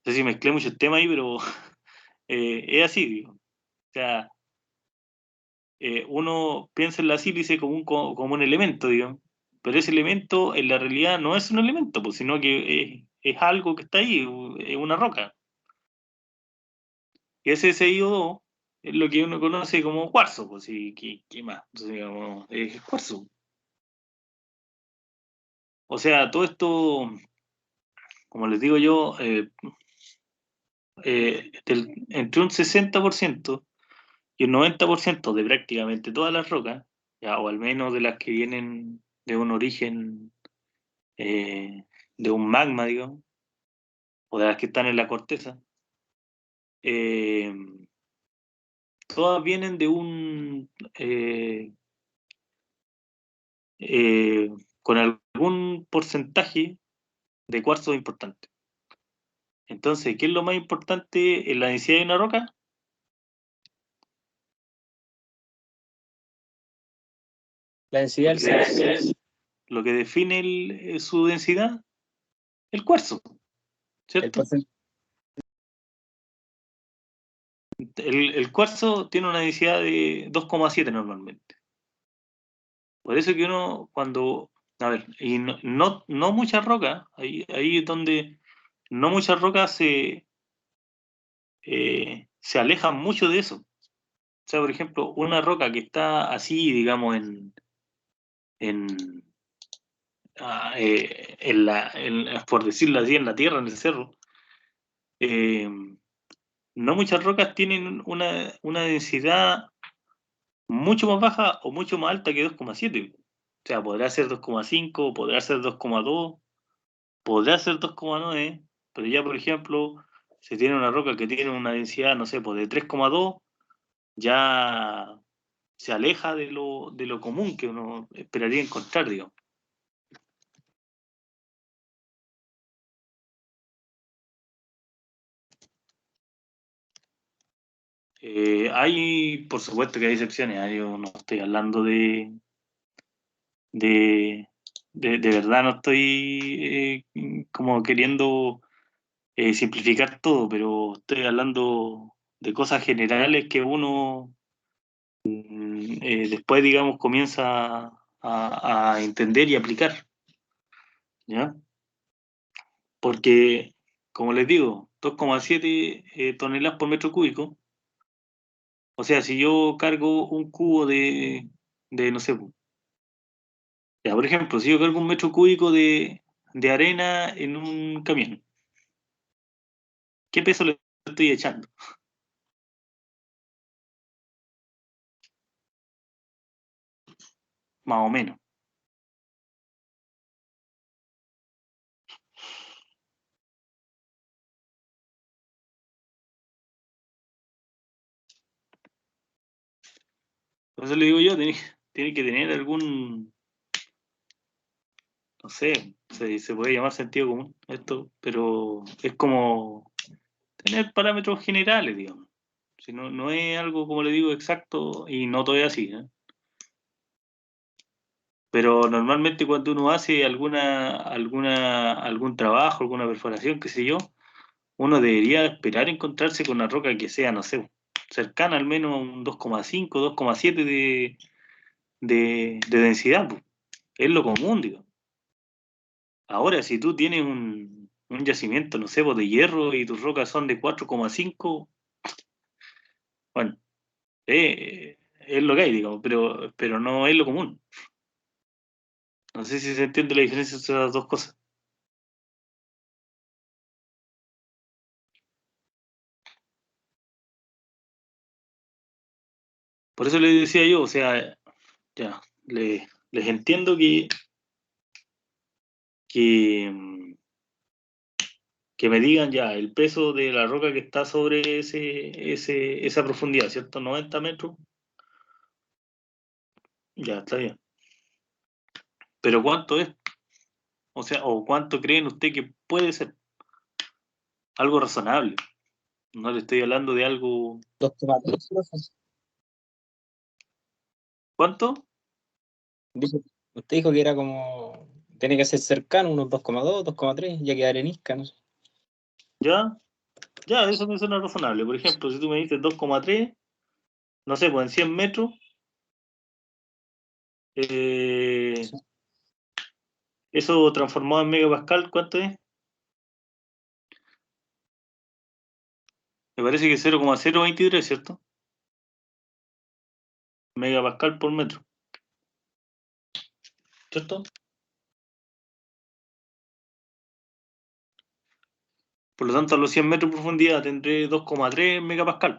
No sé si mezclé muchos temas ahí, pero es así, digo. O sea, uno piensa en la sílice como un elemento, digamos, pero ese elemento en la realidad no es un elemento, pues, sino que es algo que está ahí, es una roca. Y ese SiO2 es lo que uno conoce como cuarzo, pues, ¿y qué más? Entonces, digamos, es cuarzo. O sea, todo esto, como les digo yo, entre un 60% y un 90% de prácticamente todas las rocas ya, o al menos de las que vienen de un origen, de un magma, digamos, o de las que están en la corteza, eh, todas vienen de eh, con algún porcentaje de cuarzo importante. Entonces, ¿qué es lo más importante en la densidad de una roca? La densidad del silicio. Lo que define su densidad, el cuarzo, El ¿cierto? porcentaje. El cuarzo tiene una densidad de 2,7 normalmente. Por eso que uno cuando, a ver, y no muchas rocas, ahí es donde no muchas rocas se alejan mucho de eso. O sea, por ejemplo, una roca que está así, digamos, en, por decirlo así, en la tierra, en el cerro, eh, no muchas rocas tienen una densidad mucho más baja o mucho más alta que 2,7. O sea, podrá ser 2,5, podrá ser 2,2, podrá ser 2,9, pero ya, por ejemplo, si tiene una roca que tiene una densidad, no sé, pues de 3,2, ya se aleja de lo común que uno esperaría encontrar, digamos. Hay, por supuesto que hay excepciones, yo no estoy hablando de, de verdad, no estoy como queriendo simplificar todo, pero estoy hablando de cosas generales que uno después, digamos, comienza a entender y aplicar, ¿ya? Porque, como les digo, 2,7 toneladas por metro cúbico, o sea, si yo cargo un cubo no sé, ya, por ejemplo, si yo cargo un metro cúbico de arena en un camión, ¿qué peso le estoy echando? Más o menos. Entonces le digo yo, tiene que tener algún, no sé, se puede llamar sentido común esto, pero es como tener parámetros generales, digamos. Si no es algo, como le digo, exacto y no todo es así, ¿eh? Pero normalmente cuando uno hace algún trabajo, alguna perforación, qué sé yo, uno debería esperar encontrarse con una roca que sea, no sé, cercana al menos a un 2,5, 2,7 de densidad, pues. Es lo común, digo. Ahora, si tú tienes un yacimiento, no sé, pues, de hierro y tus rocas son de 4,5, bueno, es lo que hay, digamos, pero no es lo común. No sé si se entiende la diferencia entre esas dos cosas. Por eso les decía yo, o sea, ya, les entiendo que, mm, que me digan ya el peso de la roca que está sobre esa profundidad, ¿cierto? 90 metros, ya está bien. Pero ¿cuánto es? O sea, ¿o cuánto creen usted que puede ser? Algo razonable. No le estoy hablando de algo. 2,3, profe. ¿Cuánto? Usted dijo que era como. Tiene que ser cercano, unos 2,2, 2,3, ya que arenisca, no sé. ¿Ya? Ya, eso me suena razonable. Por ejemplo, si tú me dices 2,3, no sé, pues en 100 metros, eh, Sí. eso transformado en megapascal, ¿cuánto es? Me parece que es 0,023, ¿cierto? Megapascal por metro, ¿cierto? Por lo tanto, a los 100 metros de profundidad tendré 2,3 megapascal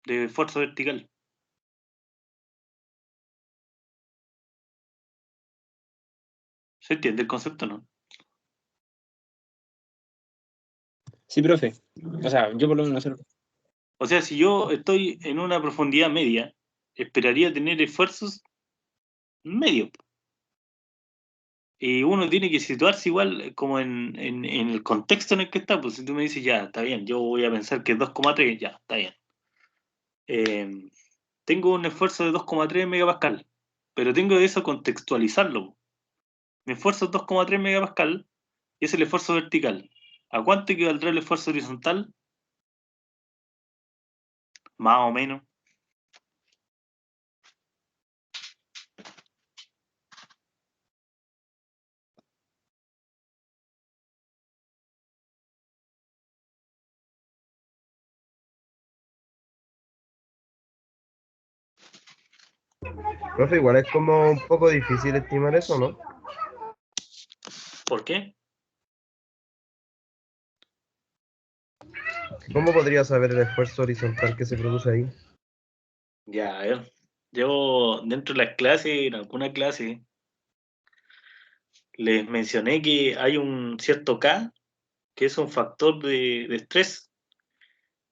de fuerza vertical. ¿Se entiende el concepto, no? Sí, profe. O sea, yo por lo menos no sé. O sea, si yo estoy en una profundidad media, esperaría tener esfuerzos medios. Y uno tiene que situarse igual como en el contexto en el que está. Pues si tú me dices, ya, está bien, yo voy a pensar que es 2,3, ya, está bien. Tengo un esfuerzo de 2,3 megapascal, pero tengo que eso contextualizarlo. Mi esfuerzo es 2,3 megapascal y es el esfuerzo vertical. ¿A cuánto equivaldrá el esfuerzo horizontal? Más o menos. Profe, igual es como un poco difícil estimar eso, ¿no? ¿Por qué? ¿Cómo podría saber el esfuerzo horizontal que se produce ahí? Ya, a ver. Yo dentro de las clases, en alguna clase, les mencioné que hay un cierto K, que es un factor de estrés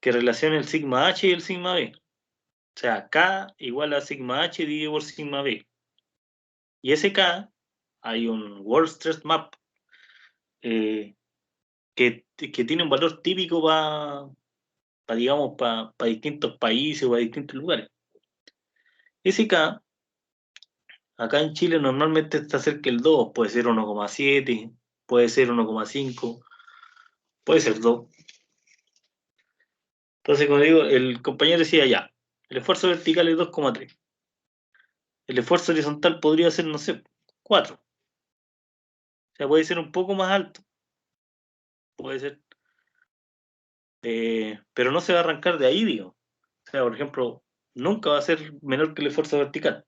que relaciona el sigma H y el sigma B. O sea, K igual a sigma H dividido por sigma B. Y ese K, hay un World Stress Map eh, que tiene un valor típico para, digamos, para distintos países o para distintos lugares. Ese K, acá en Chile normalmente está cerca del 2, puede ser 1,7, puede ser 1,5, puede ser 2. Entonces, como digo, el compañero decía ya, el esfuerzo vertical es 2,3. El esfuerzo horizontal podría ser, no sé, 4. O sea, puede ser un poco más alto, puede ser. Pero no se va a arrancar de ahí, digo. O sea, por ejemplo, nunca va a ser menor que el esfuerzo vertical.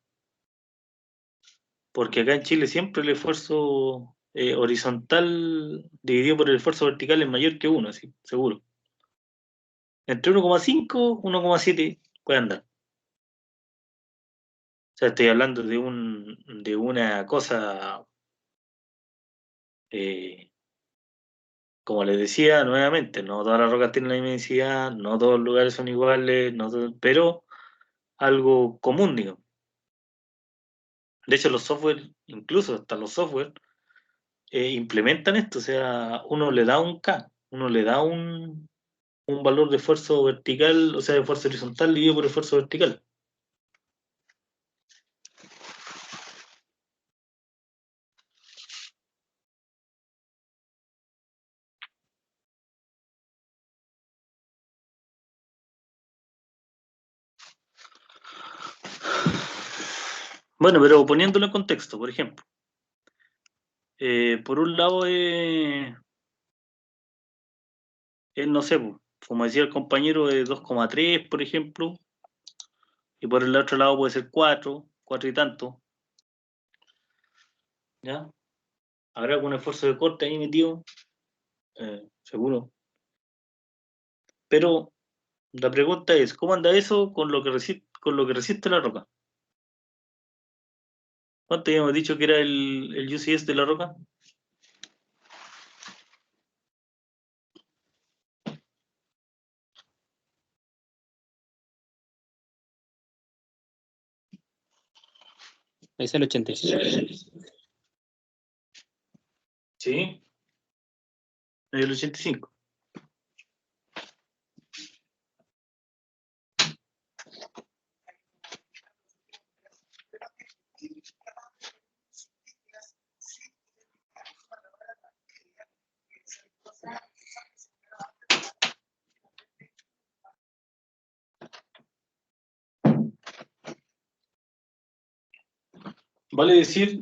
Porque acá en Chile siempre el esfuerzo horizontal dividido por el esfuerzo vertical es mayor que 1, así, seguro. Entre 1,5 y 1,7 puede andar. O sea, estoy hablando de una cosa, eh, como les decía nuevamente, no todas las rocas tienen la misma densidad, no todos los lugares son iguales, pero algo común, digo. De hecho, los software, incluso hasta los software, implementan esto, o sea, uno le da un K, uno le da un valor de esfuerzo vertical, o sea, de esfuerzo horizontal dividido por esfuerzo vertical. Bueno, pero poniéndolo en contexto, por ejemplo, por un lado no sé, pues, como decía el compañero, de 2,3, por ejemplo, y por el otro lado puede ser 4, 4 y tanto, ¿ya? ¿Habrá algún esfuerzo de corte ahí metido? Seguro. Pero la pregunta es, ¿cómo anda eso con lo que resiste la roca? ¿Cuánto habíamos dicho que era el UCS de la roca? Es el 86. Sí, el 85. Vale decir,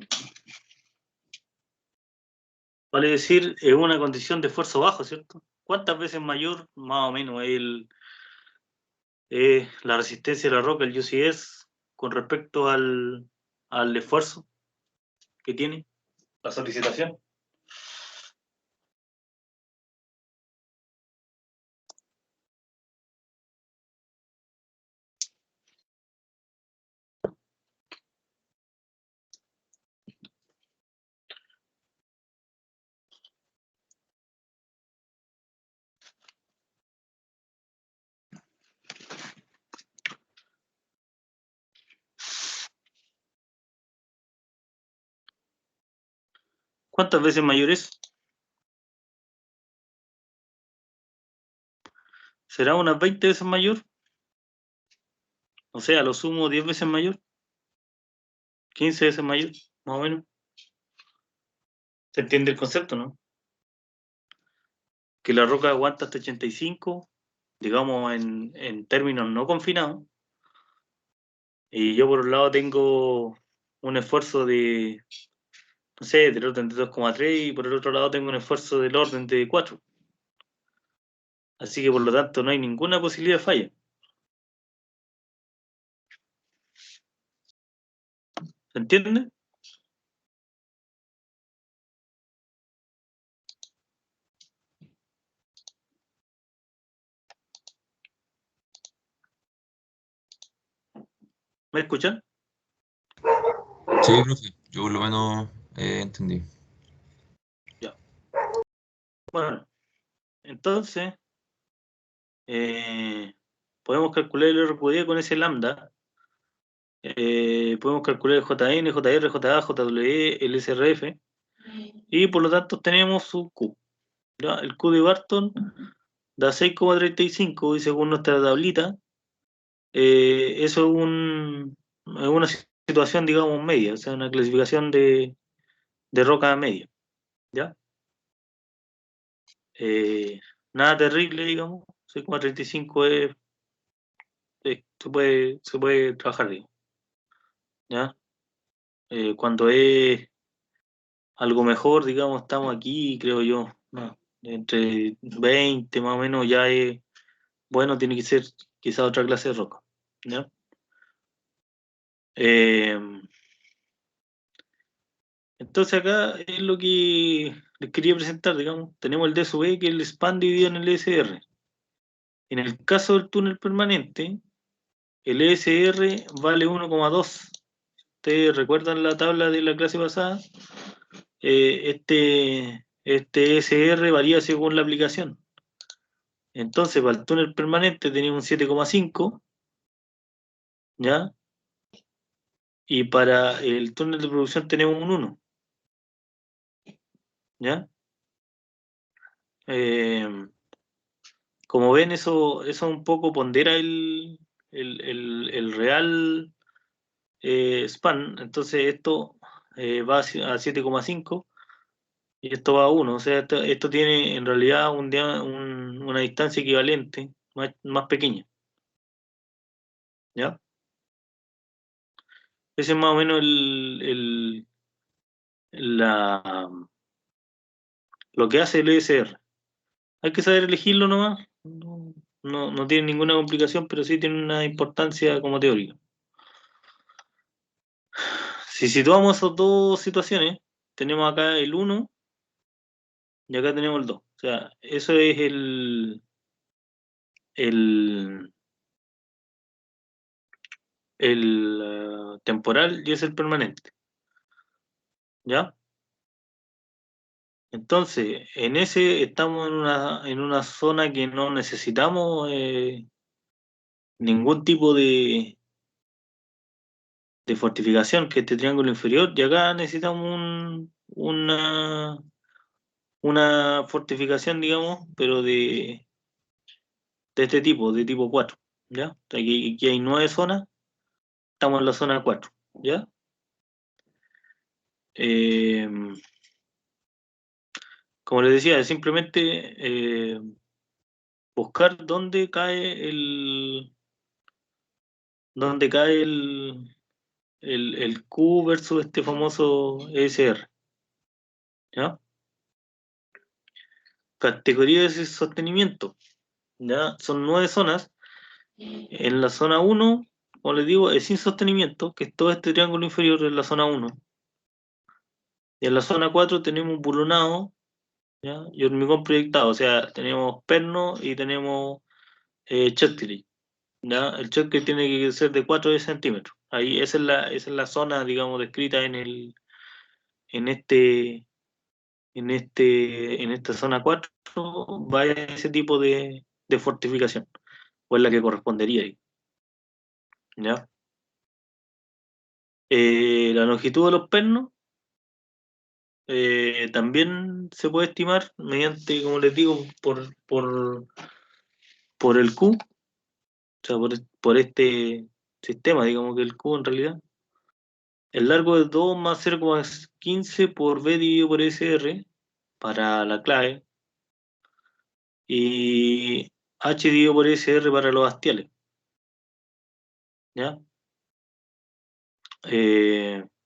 es una condición de esfuerzo bajo, ¿cierto? ¿Cuántas veces mayor, más o menos, la resistencia de la roca, el UCS, con respecto al esfuerzo que tiene la solicitación? ¿Cuántas veces mayor es? ¿Será unas 20 veces mayor? O sea, a lo sumo 10 veces mayor, 15 veces mayor, más o menos. ¿Se entiende el concepto, no? Que la roca aguanta hasta 85, digamos en términos no confinados. Y yo por un lado tengo un esfuerzo de, no sé, del orden de 2,3 y por el otro lado tengo un esfuerzo del orden de 4. Así que por lo tanto no hay ninguna posibilidad de falla. ¿Se entiende? ¿Me escuchan? Sí, profe, yo por lo menos entendí. Ya. Bueno, entonces podemos calcular el RQD con ese lambda. Podemos calcular el JN, JR, JA, JWE, el SRF. Y por lo tanto tenemos su Q. ¿Ya? El Q de Barton da 6,35 y según nuestra tablita, eso es una situación, digamos, media, o sea, una clasificación de roca media. ¿Ya? Nada terrible, digamos. 6,35 se puede trabajar, digamos. ¿Ya? Cuando es algo mejor, digamos, estamos aquí, creo yo, ¿no? Entre 20 más o menos ya es, bueno, tiene que ser quizá otra clase de roca. ¿Ya? Eh, entonces acá es lo que les quería presentar, digamos. Tenemos el D sub E, que es el span dividido en el ESR. En el caso del túnel permanente, el ESR vale 1,2. Ustedes recuerdan la tabla de la clase pasada. Este ESR varía según la aplicación. Entonces, para el túnel permanente tenemos un 7,5, ¿ya? Y para el túnel de producción tenemos un 1, ¿ya? Eh, Como ven, eso un poco pondera el real span. Entonces, esto va a 7,5 y esto va a 1. O sea, esto tiene en realidad una distancia equivalente, más pequeña, ¿ya? Ese es más o menos la, lo que hace el ESR. Hay que saber elegirlo nomás. No tiene ninguna complicación, pero sí tiene una importancia como teórica. Si situamos esas dos situaciones, tenemos acá el 1 y acá tenemos el 2. O sea, eso es el, el temporal y es el permanente. ¿Ya? Entonces, en ese estamos en una zona que no necesitamos ningún tipo de fortificación, que este triángulo inferior, y acá necesitamos una fortificación, digamos, pero de este tipo, de tipo 4, ¿ya? Aquí hay 9 zonas, estamos en la zona 4, ¿ya? Eh, Como les decía, es simplemente buscar dónde cae el Q versus este famoso ESR, ¿ya? Categoría de sostenimiento, ¿ya? Son 9 zonas. En la zona 1, como les digo, es sin sostenimiento, que es todo este triángulo inferior en la zona 1. Y en la zona 4 tenemos un bulonado, ¿ya? Y hormigón proyectado, o sea, tenemos perno y tenemos choctile, ¿ya? El choctile tiene que ser de 4 centímetros. Ahí esa es la zona, digamos, descrita en este, en esta zona 4, va ese tipo de fortificación, o es la que correspondería ahí, ¿ya? La longitud de los pernos también se puede estimar mediante, como les digo, por el Q, o sea, por este sistema, digamos que el Q en realidad. El largo es 2 más 0,15 por B dividido por SR para la clave y H dividido por SR para los hastiales. ¿Ya?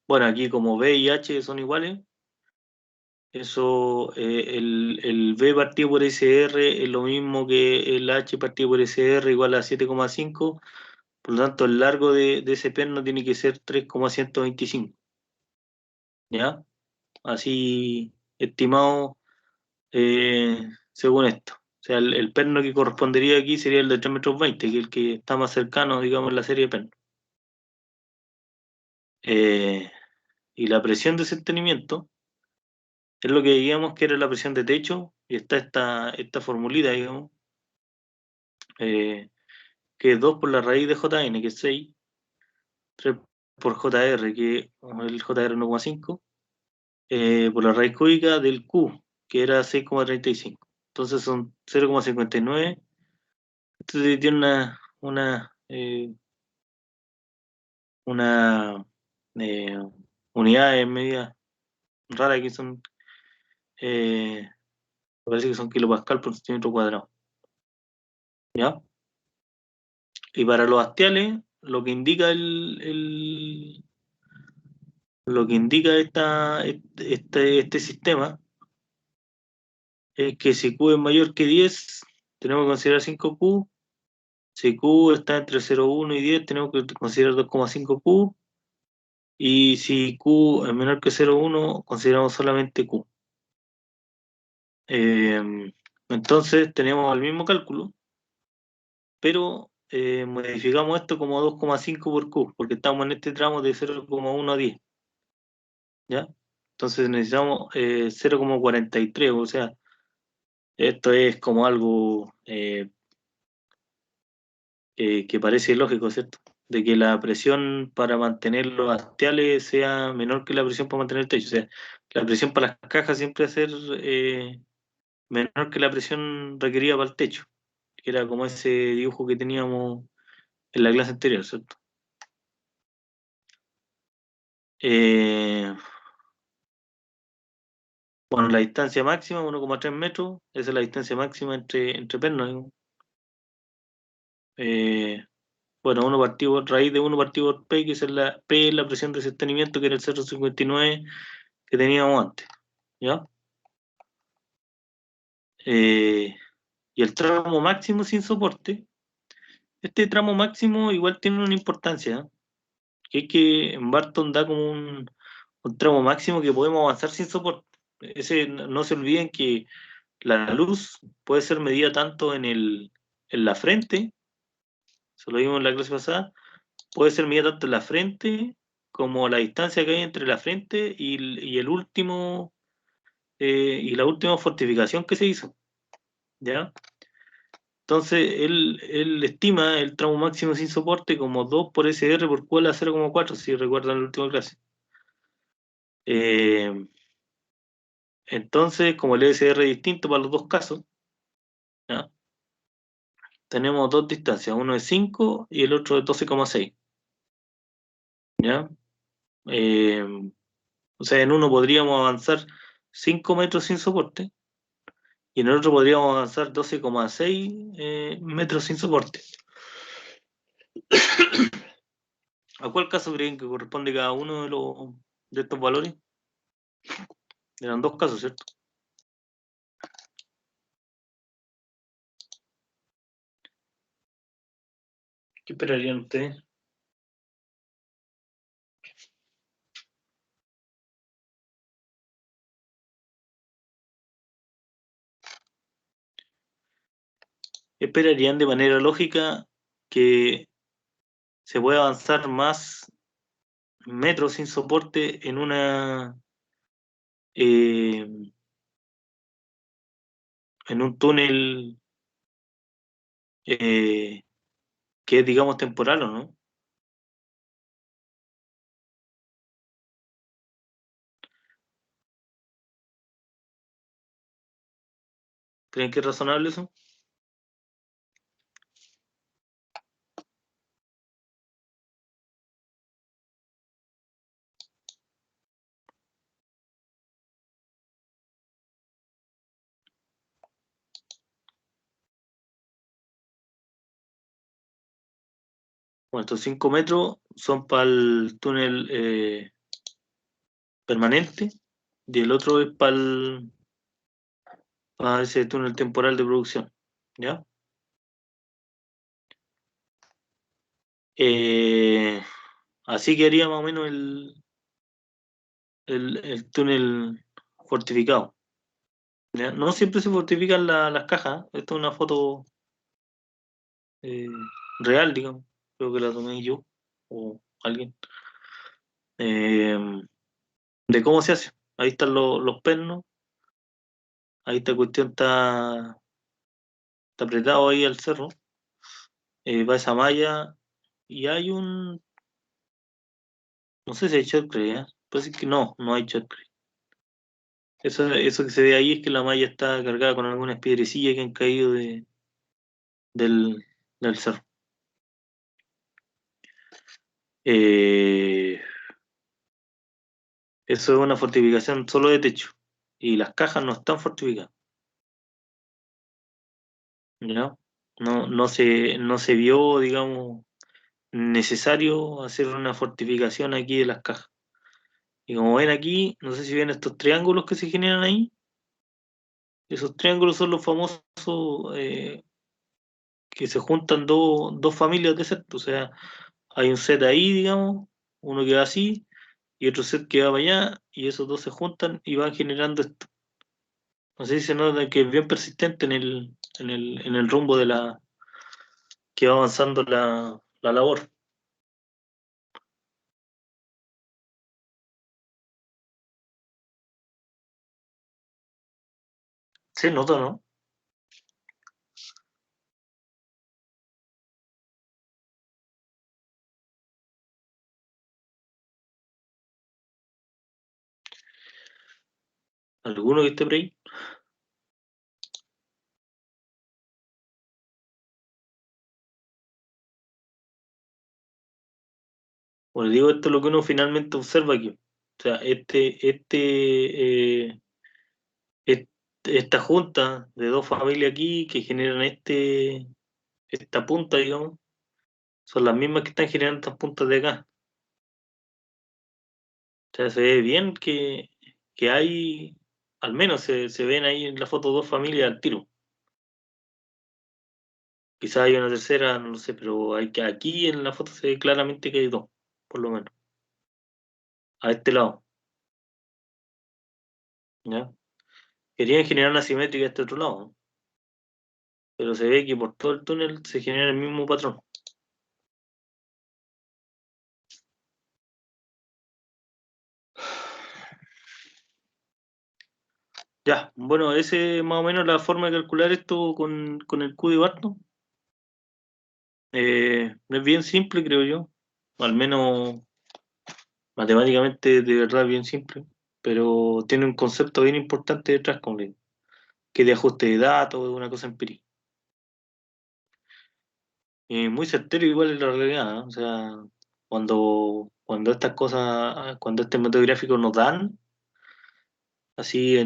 Bueno, aquí como B y H son iguales, eso, el B partido por SR es lo mismo que el H partido por SR igual a 7,5, por lo tanto el largo de ese perno tiene que ser 3,125. ¿Ya? Así estimado según esto. O sea, el perno que correspondería aquí sería el de 3,20 m, que es el que está más cercano, digamos, en la serie de pernos. Y la presión de sostenimiento es lo que digamos que era la presión de techo, y está esta formulita, digamos, que es 2 por la raíz de JN, que es 6, 3 por JR, que es el JR 1,5, por la raíz cúbica del Q, que era 6,35. Entonces son 0,59. Esto tiene una unidad en medida rara que son, me parece que son kilopascal por centímetro cuadrado. ¿Ya? Y para los hastiales, lo que indica lo que indica este sistema es que si Q es mayor que 10, tenemos que considerar 5Q. Si Q está entre 0,1 y 10, tenemos que considerar 2,5Q. Y si Q es menor que 0,1, consideramos solamente Q. Entonces tenemos el mismo cálculo, pero modificamos esto como 2,5 por Q, porque estamos en este tramo de 0,1 a 10. ¿Ya? Entonces necesitamos 0,43, o sea, esto es como algo que parece lógico, ¿cierto? De que la presión para mantener los hastiales sea menor que la presión para mantener el techo. O sea, la presión para las cajas siempre va a ser menor que la presión requerida para el techo, que era como ese dibujo que teníamos en la clase anterior, ¿cierto? Bueno, la distancia máxima, 1,3 metros, esa es la distancia máxima entre pernos, digamos. Bueno, raíz de 1 partido por P, que es P es la presión de sostenimiento, que era el 0,59 que teníamos antes, ¿ya? Y el tramo máximo sin soporte, este tramo máximo igual tiene una importancia, ¿eh? Que es que en Barton da como un tramo máximo que podemos avanzar sin soporte. No se olviden que la luz puede ser medida tanto en la frente, eso lo vimos en la clase pasada, puede ser medida tanto en la frente como la distancia que hay entre la frente y el último y la última fortificación que se hizo, ¿ya? Entonces, él estima el tramo máximo sin soporte como 2 por SR por Q a la 0,4, si recuerdan la última clase. Entonces, como el SR es distinto para los dos casos, ¿ya? Tenemos dos distancias, uno es 5 y el otro es 12,6. ¿Ya? Eh, o sea, en uno podríamos avanzar 5 metros sin soporte y en el otro podríamos avanzar 12,6 metros sin soporte. ¿A cuál caso creen que corresponde cada uno de estos valores? Eran dos casos, ¿cierto? ¿Qué esperarían ustedes? ¿Esperarían de manera lógica que se pueda avanzar más metros sin soporte en en un túnel que es, digamos, temporal o no? ¿Creen que es razonable eso? Bueno, estos 5 metros son para el túnel permanente y el otro es para ese túnel temporal de producción. ¿Ya? Así quedaría más o menos el túnel fortificado. ¿Ya? No siempre se fortifican las cajas. Esta es una foto eh, real, digamos. Creo que la tomé yo o alguien. Eh, de cómo se hace. Ahí están los pernos. Ahí esta cuestión está apretado ahí al cerro. Va esa malla y hay no sé si hay shotcrete, ¿eh? Parece que no hay shotcrete. Eso que se ve ahí es que la malla está cargada con algunas piedrecillas que han caído del, del cerro. Eh, Eso es una fortificación solo de techo y las cajas no están fortificadas, ¿ya? No se vio, digamos, necesario hacer una fortificación aquí de las cajas. Y como ven aquí, no sé si ven estos triángulos que se generan ahí. Esos triángulos son los famosos que se juntan dos familias de set. O sea, hay un set ahí, digamos, uno que va así y otro set que va para allá, y esos dos se juntan y van generando esto. No sé si se nota que es bien persistente en el rumbo de que va avanzando la labor. Se nota, ¿no? ¿Alguno que esté por ahí? Bueno, digo, esto es lo que uno finalmente observa aquí. O sea, esta junta de dos familias aquí que generan esta punta, digamos, son las mismas que están generando estas puntas de acá. O sea, se ve bien que hay, al menos se ven ahí en la foto dos familias al tiro. Quizás hay una tercera, no lo sé, pero aquí en la foto se ve claramente que hay dos, por lo menos, a este lado. ¿Ya? Querían generar una simétrica a este otro lado, ¿no? Pero se ve que por todo el túnel se genera el mismo patrón. Ya, bueno, ese es más o menos la forma de calcular esto con el Q de Barton. Es bien simple, creo yo. Al menos matemáticamente de verdad bien simple. Pero tiene un concepto bien importante detrás, como le digo, que es de ajuste de datos, una cosa empírica. Muy certero igual en la realidad, ¿no? O sea, cuando estas cosas, cuando este método gráfico nos dan, así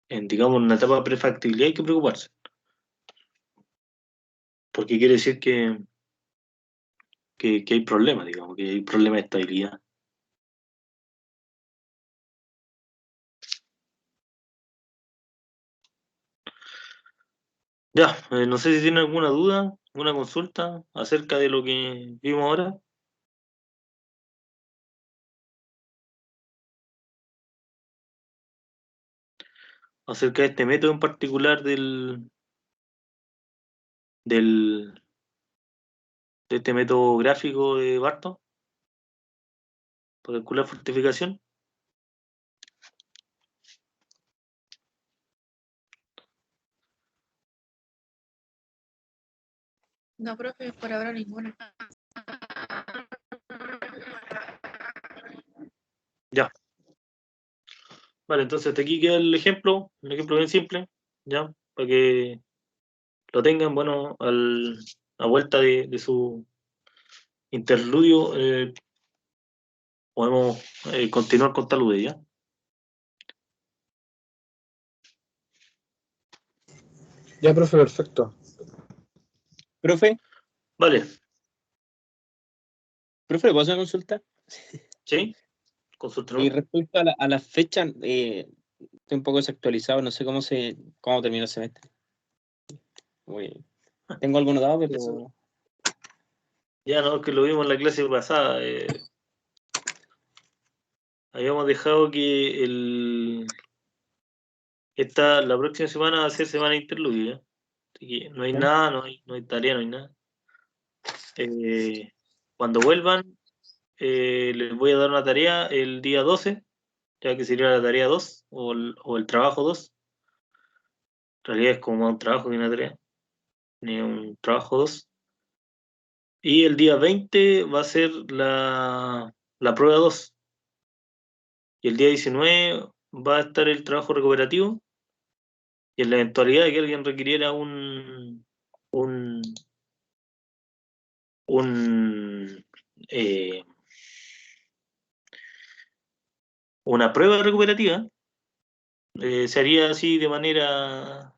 digamos, una etapa de prefactibilidad hay que preocuparse, porque quiere decir que hay problemas, digamos, que hay problemas de estabilidad. Ya, no sé si tiene alguna duda, alguna consulta acerca de lo que vimos ahora, acerca de este método en particular del, de este método gráfico de Barton para calcular fortificación. No, profe, por ahora ninguna. Ya. Vale, entonces hasta aquí queda el ejemplo, un ejemplo bien simple, ¿ya? Para que lo tengan, bueno, a vuelta de su interludio, podemos continuar con talude, ¿ya? Ya, profe, perfecto. Profe, Vale, ¿le puedo hacer una consulta? ¿sí? Consulta, Y ¿no? respecto a las fechas, estoy un poco desactualizado, no sé cómo termina el semestre. Tengo algo notado, pero Ya no, que lo vimos en la clase pasada. Habíamos dejado que la próxima semana va a ser semana de interludio, ¿ya? Así que no hay ¿ya? nada, no hay tarea, no hay nada. Cuando vuelvan, les voy a dar una tarea el día 12, ya que sería la tarea 2 o el trabajo 2. En realidad es como un trabajo y una tarea, ni un trabajo 2. Y el día 20 va a ser la prueba 2. Y el día 19 va a estar el trabajo recuperativo. Y en la eventualidad de que alguien requiriera un, eh, una prueba recuperativa, se haría así de manera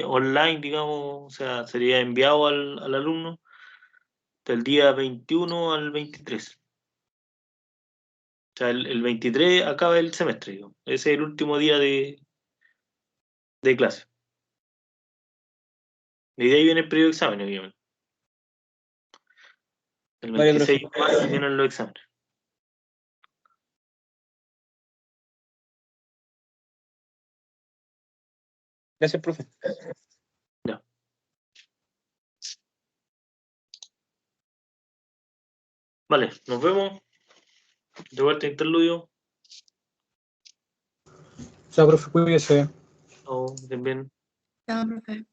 online, digamos, o sea, sería enviado al alumno del día 21 al 23. O sea, el 23 acaba el semestre, digamos. Ese es el último día de clase. Y de ahí viene el periodo de examen, obviamente. El Vale, 26 profe. de mayo vienen los exámenes. Gracias, profe. Ya. Vale, nos vemos. De vuelta a interludio. Ya, profe, cuídese. O bien. Chao, profe.